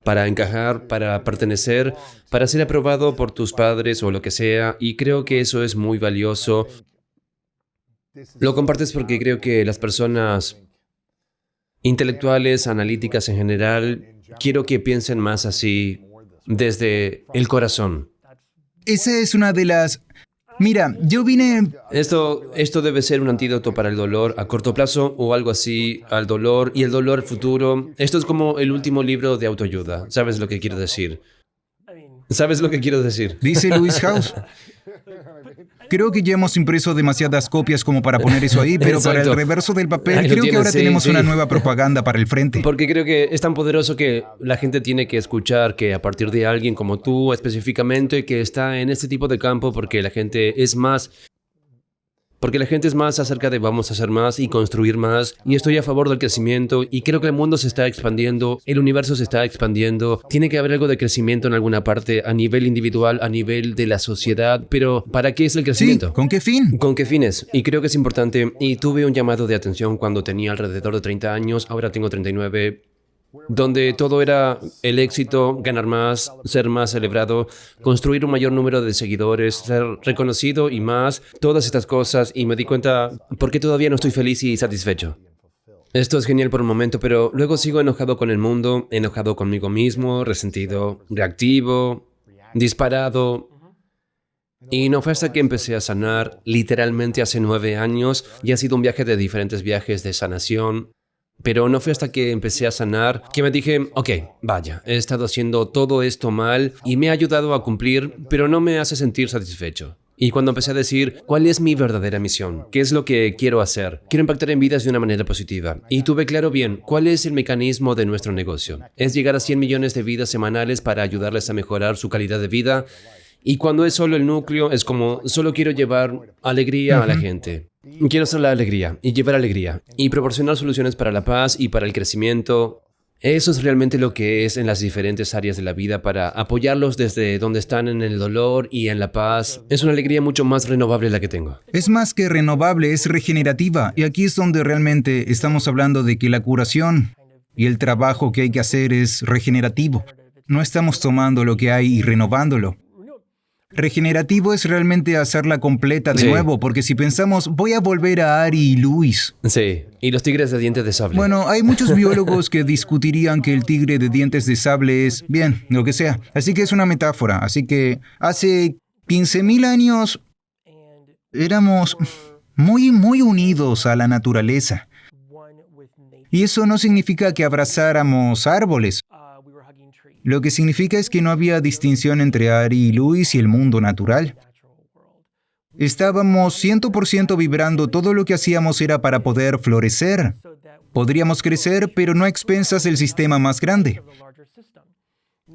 para encajar, para pertenecer, para ser aprobado por tus padres o lo que sea. Y creo que eso es muy valioso. Lo compartes porque creo que las personas intelectuales, analíticas en general, quiero que piensen más así desde el corazón. Esa es una de las... Mira, yo vine... Esto debe ser un antídoto para el dolor a corto plazo o algo así, al dolor y el dolor futuro. Esto es como el último libro de autoayuda. ¿Sabes lo que quiero decir? ¿Sabes lo que quiero decir? Dice Lewis House. Creo que ya hemos impreso demasiadas copias como para poner eso ahí, pero para Exacto. el reverso del papel Ahí lo creo que tienes, ahora sí, tenemos sí. una nueva propaganda para el frente. Porque creo que es tan poderoso que la gente tiene que escuchar que a partir de alguien como tú específicamente que está en este tipo de campo porque la gente es más acerca de vamos a hacer más y construir más y estoy a favor del crecimiento y creo que el mundo se está expandiendo, el universo se está expandiendo, tiene que haber algo de crecimiento en alguna parte a nivel individual, a nivel de la sociedad, pero ¿para qué es el Sí, crecimiento? ¿con qué fin? ¿Con qué fines? Y creo que es importante, y tuve un llamado de atención cuando tenía alrededor de 30 años, ahora tengo 39, donde todo era el éxito, ganar más, ser más celebrado, construir un mayor número de seguidores, ser reconocido y más, todas estas cosas, y me di cuenta, ¿por qué todavía no estoy feliz y satisfecho? Esto es genial por un momento, pero luego sigo enojado con el mundo, enojado conmigo mismo, resentido, reactivo, disparado. Y no fue hasta que empecé a sanar, literalmente hace 9 años, y ha sido un viaje de diferentes viajes de sanación, pero no fue hasta que empecé a sanar que me dije, ok, vaya, he estado haciendo todo esto mal y me ha ayudado a cumplir, pero no me hace sentir satisfecho. Y cuando empecé a decir, ¿cuál es mi verdadera misión? ¿Qué es lo que quiero hacer? Quiero impactar en vidas de una manera positiva. Y tuve claro bien, ¿cuál es el mecanismo de nuestro negocio? Es llegar a 100 millones de vidas semanales para ayudarles a mejorar su calidad de vida. Y cuando es solo el núcleo, es como, solo quiero llevar alegría a la gente. Quiero hacer la alegría y llevar alegría y proporcionar soluciones para la paz y para el crecimiento. Eso es realmente lo que es en las diferentes áreas de la vida para apoyarlos desde donde están en el dolor y en la paz. Es una alegría mucho más renovable la que tengo. Es más que renovable, es regenerativa. Y aquí es donde realmente estamos hablando de que la curación y el trabajo que hay que hacer es regenerativo. No estamos tomando lo que hay y renovándolo. Regenerativo es realmente hacerla completa de Sí. nuevo, porque si pensamos, voy a volver a Ari y Luis. Sí, y los tigres de dientes de sable. Bueno, hay muchos biólogos que discutirían que el tigre de dientes de sable es, bien, lo que sea. Así que es una metáfora. Así que hace 15,000 años éramos muy unidos a la naturaleza. Y eso no significa que abrazáramos árboles. Lo que significa es que no había distinción entre Ari y Luis y el mundo natural. Estábamos 100% vibrando, todo lo que hacíamos era para poder florecer. Podríamos crecer, pero no a expensas del sistema más grande.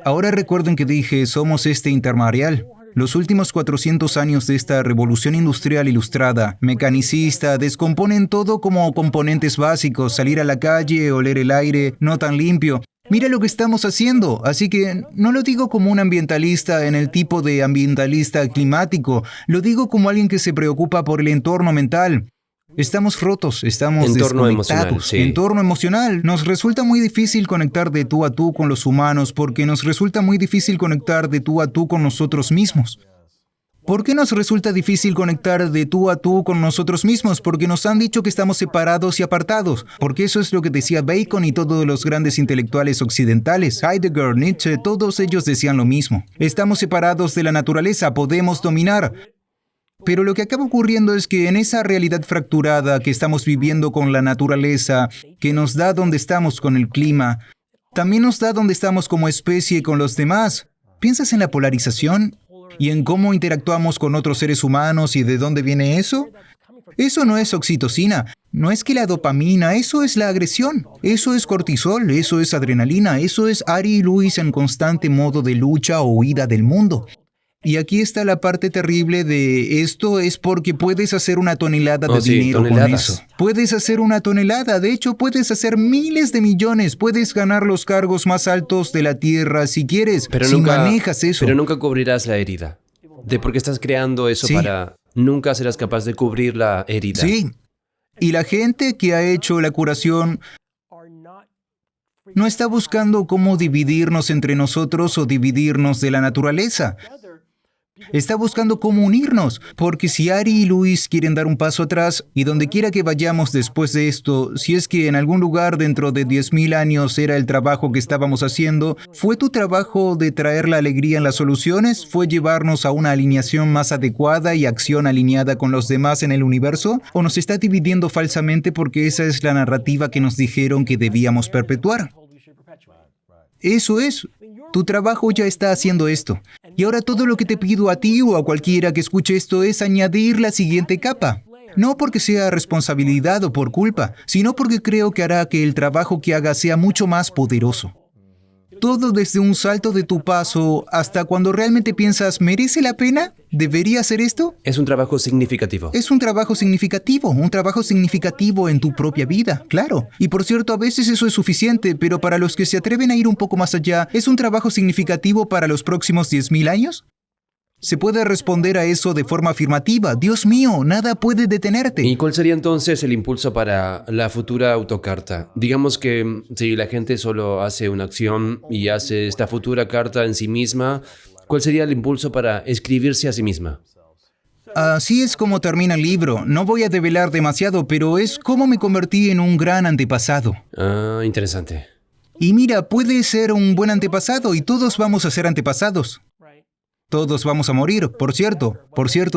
Ahora recuerden que dije, somos este intermareal. Los últimos 400 años de esta revolución industrial ilustrada, mecanicista, descomponen todo como componentes básicos, salir a la calle, oler el aire, no tan limpio. Mira lo que estamos haciendo. Así que no lo digo como un ambientalista en el tipo de ambientalista climático, lo digo como alguien que se preocupa por el entorno mental. Estamos rotos, estamos Entorno desconectados. emocional, sí. Entorno emocional. Nos resulta muy difícil conectar de tú a tú con los humanos porque nos resulta muy difícil conectar de tú a tú con nosotros mismos. ¿Por qué nos resulta difícil conectar de tú a tú con nosotros mismos? Porque nos han dicho que estamos separados y apartados. Porque eso es lo que decía Bacon y todos los grandes intelectuales occidentales. Heidegger, Nietzsche, todos ellos decían lo mismo. Estamos separados de la naturaleza, podemos dominar. Pero lo que acaba ocurriendo es que en esa realidad fracturada que estamos viviendo con la naturaleza, que nos da donde estamos con el clima, también nos da donde estamos como especie con los demás. ¿Piensas en la polarización? ¿Y en cómo interactuamos con otros seres humanos y de dónde viene eso? Eso no es oxitocina, no es que la dopamina, eso es la agresión, eso es cortisol, eso es adrenalina, eso es Ari y Luis en constante modo de lucha o huida del mundo. Y aquí está la parte terrible de esto, es porque puedes hacer una tonelada de dinero con eso. Puedes hacer una tonelada, de hecho puedes hacer miles de millones, puedes ganar los cargos más altos de la tierra si quieres, si manejas eso. Pero nunca cubrirás la herida. De por qué estás creando eso para... Nunca serás capaz de cubrir la herida. Sí. Y la gente que ha hecho la curación no está buscando cómo dividirnos entre nosotros o dividirnos de la naturaleza. Está buscando cómo unirnos, porque si Ari y Luis quieren dar un paso atrás, y donde quiera que vayamos después de esto, si es que en algún lugar dentro de 10,000 años era el trabajo que estábamos haciendo, ¿fue tu trabajo de traer la alegría en las soluciones? ¿Fue llevarnos a una alineación más adecuada y acción alineada con los demás en el universo? ¿O nos está dividiendo falsamente porque esa es la narrativa que nos dijeron que debíamos perpetuar? Eso es. Tu trabajo ya está haciendo esto. Y ahora todo lo que te pido a ti o a cualquiera que escuche esto es añadir la siguiente capa. No porque sea responsabilidad o por culpa, sino porque creo que hará que el trabajo que haga sea mucho más poderoso. Todo desde un salto de tu paso hasta cuando realmente piensas, ¿merece la pena? ¿Debería hacer esto? Es un trabajo significativo. Es un trabajo significativo en tu propia vida, claro. Y por cierto, a veces eso es suficiente, pero para los que se atreven a ir un poco más allá, ¿es un trabajo significativo para los próximos 10,000 años? Se puede responder a eso de forma afirmativa. Dios mío, nada puede detenerte. ¿Y cuál sería entonces el impulso para la futura autocarta? Digamos que si la gente solo hace una acción y hace esta futura carta en sí misma, ¿cuál sería el impulso para escribirse a sí misma? Así es como termina el libro. No voy a develar demasiado, pero es cómo me convertí en un gran antepasado. Interesante. Y mira, puede ser un buen antepasado y todos vamos a ser antepasados. Todos vamos a morir. Por cierto,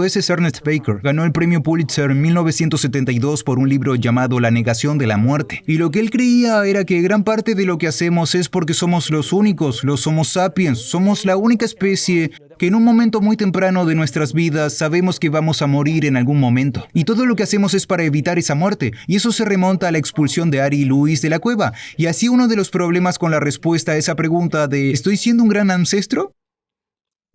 ese es Ernest Becker. Ganó el premio Pulitzer en 1972 por un libro llamado La negación de la muerte. Y lo que él creía era que gran parte de lo que hacemos es porque somos los únicos, los Homo sapiens. Somos la única especie que en un momento muy temprano de nuestras vidas sabemos que vamos a morir en algún momento. Y todo lo que hacemos es para evitar esa muerte. Y eso se remonta a la expulsión de Ari y Luis de la cueva. Y así uno de los problemas con la respuesta a esa pregunta de ¿estoy siendo un gran ancestro?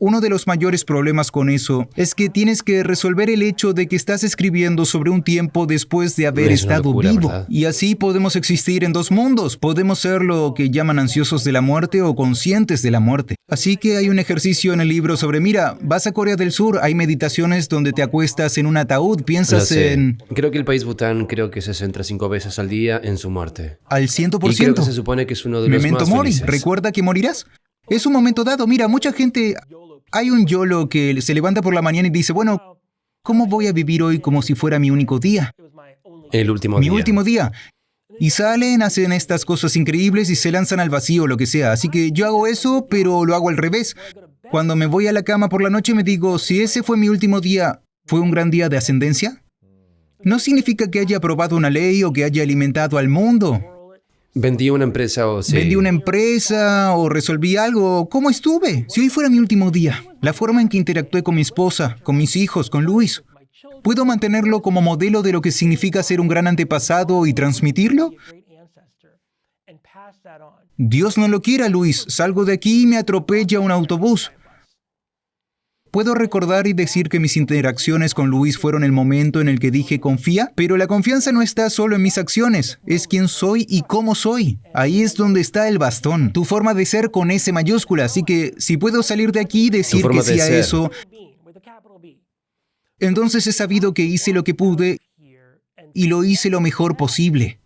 Uno de los mayores problemas con eso es que tienes que resolver el hecho de que estás escribiendo sobre un tiempo después de haber estado vivo. ¿Verdad? Y así podemos existir en dos mundos. Podemos ser lo que llaman ansiosos de la muerte o conscientes de la muerte. Así que hay un ejercicio en el libro sobre, mira, vas a Corea del Sur, hay meditaciones donde te acuestas en un ataúd, piensas en... Creo que el país Bután se centra 5 veces al día en su muerte. Al 100%. Y creo que se supone que es uno de los Memento más mori, felices. recuerda que morirás. Es un momento dado. Mira, mucha gente... Hay un YOLO que se levanta por la mañana y dice, bueno, ¿cómo voy a vivir hoy como si fuera mi único día? El último Mi día. último día. Y salen, hacen estas cosas increíbles y se lanzan al vacío o lo que sea. Así que yo hago eso, pero lo hago al revés. Cuando me voy a la cama por la noche me digo, si ese fue mi último día, ¿fue un gran día de ascendencia? No significa que haya aprobado una ley o que haya alimentado al mundo. Vendí una empresa o sí. Vendí una empresa o resolví algo. ¿Cómo estuve? Si hoy fuera mi último día, la forma en que interactué con mi esposa, con mis hijos, con Luis, ¿puedo mantenerlo como modelo de lo que significa ser un gran antepasado y transmitirlo? Dios no lo quiera, Luis. Salgo de aquí y me atropella un autobús. Puedo recordar y decir que mis interacciones con Luis fueron el momento en el que dije confía, pero la confianza no está solo en mis acciones, es quién soy y cómo soy. Ahí es donde está el bastón, tu forma de ser con S mayúscula, así que si puedo salir de aquí y decir forma que sí de a ser. eso, entonces he sabido que hice lo que pude y lo hice lo mejor posible.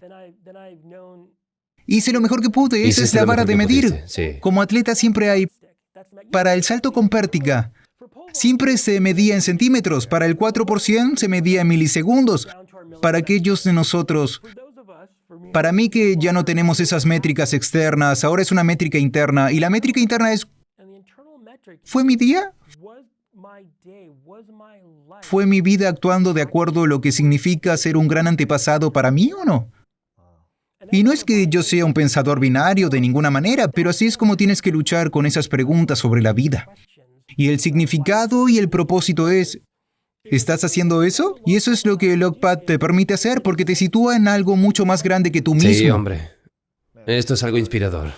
Hice lo mejor que pude, esa es Hiciste la lo vara mejor de que medir. pudiste, sí. Como atleta siempre hay... Para el salto con pértiga, siempre se medía en centímetros, para el 4% se medía en milisegundos. Para aquellos de nosotros, para mí que ya no tenemos esas métricas externas, ahora es una métrica interna, y la métrica interna es... ¿Fue mi día? ¿Fue mi vida actuando de acuerdo a lo que significa ser un gran antepasado para mí o no? Y no es que yo sea un pensador binario de ninguna manera, pero así es como tienes que luchar con esas preguntas sobre la vida. Y el significado y el propósito es, ¿estás haciendo eso? Y eso es lo que Logpad te permite hacer porque te sitúa en algo mucho más grande que tú mismo. Sí, hombre. Esto es algo inspirador.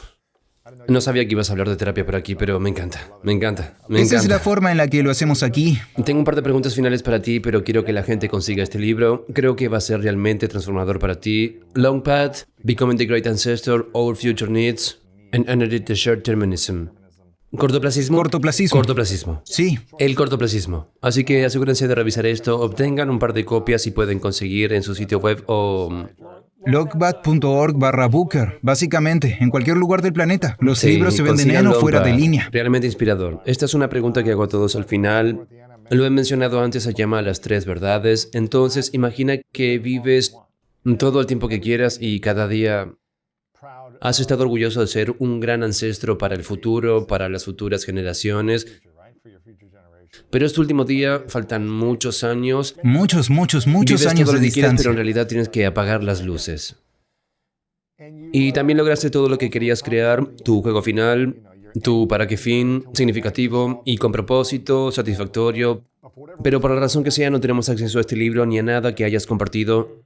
No sabía que ibas a hablar de terapia por aquí, pero me encanta, me encanta, me Esa es la encanta. forma en la que lo hacemos aquí. Tengo un par de preguntas finales para ti, pero quiero que la gente consiga este libro. Creo que va a ser realmente transformador para ti. Long Path, Becoming the Great Ancestor, Our Future Needs, and Energy the Short Terminism. ¿Cortoplacismo? Cortoplacismo. Cortoplacismo. Sí. El cortoplacismo. Así que asegúrense de revisar esto, obtengan un par de copias si pueden conseguir en su sitio web o... Logpad.org/Booker, básicamente, en cualquier lugar del planeta. Los Sí, libros se venden en consíganlo o fuera de para- línea. Realmente inspirador. Esta es una pregunta que hago a todos al final. Lo he mencionado antes, se llama las 3 verdades. Entonces, imagina que vives todo el tiempo que quieras y cada día has estado orgulloso de ser un gran ancestro para el futuro, para las futuras generaciones. Pero es tu último día, faltan muchos años. Muchos Vives años todo de lo que quieres, pero distancia. en realidad tienes que apagar las luces. Y también lograste todo lo que querías crear, tu juego final, tu para qué fin, significativo y con propósito, satisfactorio. Pero por la razón que sea, no tenemos acceso a este libro ni a nada que hayas compartido.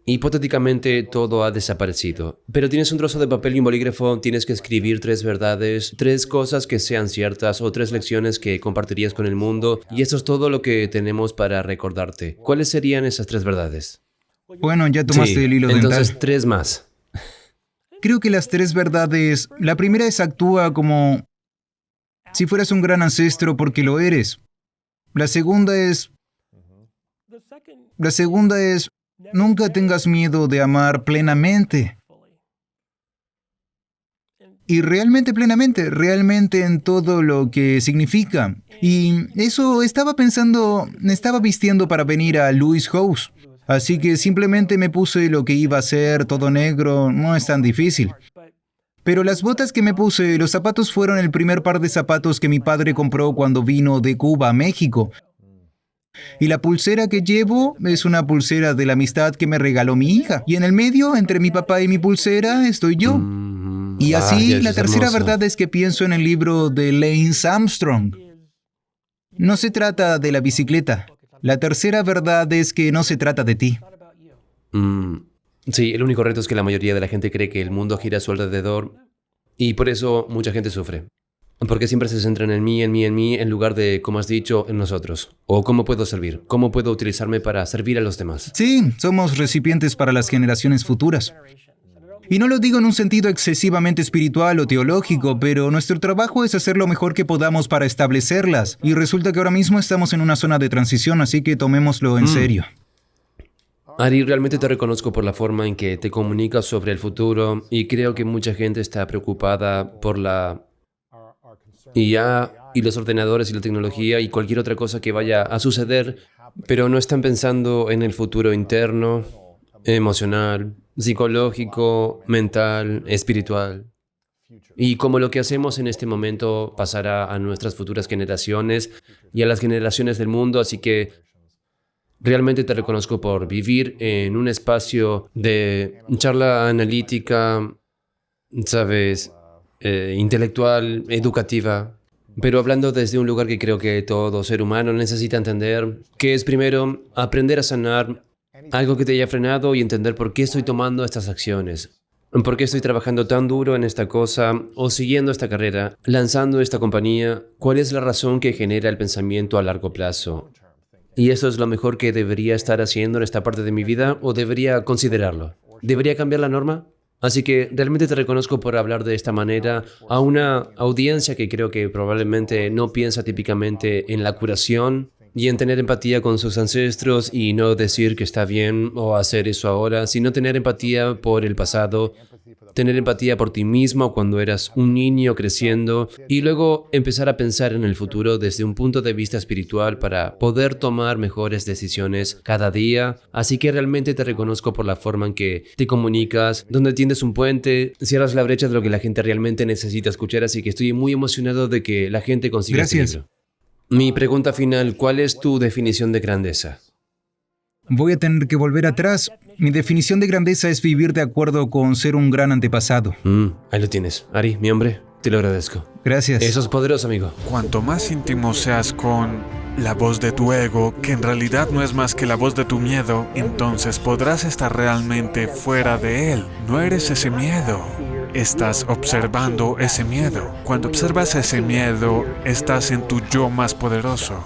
Hipotéticamente, todo ha desaparecido. Pero tienes un trozo de papel y un bolígrafo, tienes que escribir 3 verdades, 3 cosas que sean ciertas o 3 lecciones que compartirías con el mundo. Y eso es todo lo que tenemos para recordarte. ¿Cuáles serían esas 3 verdades? Bueno, ya tomaste Sí, el hilo entonces dental. 3 más. Creo que las 3 verdades... La primera es actúa como si fueras un gran ancestro porque lo eres. La segunda es... Nunca tengas miedo de amar plenamente. Y realmente plenamente, realmente en todo lo que significa. Y eso estaba pensando, me estaba vistiendo para venir a Louis House. Así que simplemente me puse lo que iba a ser, todo negro, no es tan difícil. Pero las botas que me puse, los zapatos fueron el primer par de zapatos que mi padre compró cuando vino de Cuba a México. Y la pulsera que llevo es una pulsera de la amistad que me regaló mi hija. Y en el medio, entre mi papá y mi pulsera, estoy yo. Y así, Vaya, la es tercera hermoso. verdad es que pienso en el libro de Lance Armstrong. No se trata de la bicicleta. La tercera verdad es que no se trata de ti. Sí, el único reto es que la mayoría de la gente cree que el mundo gira a su alrededor y por eso mucha gente sufre. Porque siempre se centra en mí, en lugar de, como has dicho, en nosotros. O cómo puedo servir, cómo puedo utilizarme para servir a los demás. Sí, somos recipientes para las generaciones futuras. Y no lo digo en un sentido excesivamente espiritual o teológico, pero nuestro trabajo es hacer lo mejor que podamos para establecerlas. Y resulta que ahora mismo estamos en una zona de transición, así que tomémoslo en serio. Ari, realmente te reconozco por la forma en que te comunicas sobre el futuro y creo que mucha gente está preocupada por la IA y los ordenadores y la tecnología y cualquier otra cosa que vaya a suceder, pero no están pensando en el futuro interno, emocional, psicológico, mental, espiritual. Y como lo que hacemos en este momento pasará a nuestras futuras generaciones y a las generaciones del mundo, así que realmente te reconozco por vivir en un espacio de charla analítica, ¿sabes? Intelectual, educativa, pero hablando desde un lugar que creo que todo ser humano necesita entender, que es primero aprender a sanar algo que te haya frenado y entender por qué estoy tomando estas acciones. ¿Por qué estoy trabajando tan duro en esta cosa o siguiendo esta carrera, lanzando esta compañía? ¿Cuál es la razón que genera el pensamiento a largo plazo? ¿Y eso es lo mejor que debería estar haciendo en esta parte de mi vida o debería considerarlo? ¿Debería cambiar la norma? Así que realmente te reconozco por hablar de esta manera a una audiencia que creo que probablemente no piensa típicamente en la curación y en tener empatía con sus ancestros y no decir que está bien o hacer eso ahora, sino tener empatía por el pasado, tener empatía por ti mismo cuando eras un niño creciendo y luego empezar a pensar en el futuro desde un punto de vista espiritual para poder tomar mejores decisiones cada día. Así que realmente te reconozco por la forma en que te comunicas, donde tiendes un puente, cierras la brecha de lo que la gente realmente necesita escuchar, así que estoy muy emocionado de que la gente consiga este Gracias. libro. Mi pregunta final, ¿cuál es tu definición de grandeza? Voy a tener que volver atrás. Mi definición de grandeza es vivir de acuerdo con ser un gran antepasado. Ahí lo tienes. Ari, mi hombre, te lo agradezco. Gracias. Eso es poderoso, amigo. Cuanto más íntimo seas con la voz de tu ego, que en realidad no es más que la voz de tu miedo, entonces podrás estar realmente fuera de él. No eres ese miedo. Estás observando ese miedo. Cuando observas ese miedo, estás en tu yo más poderoso.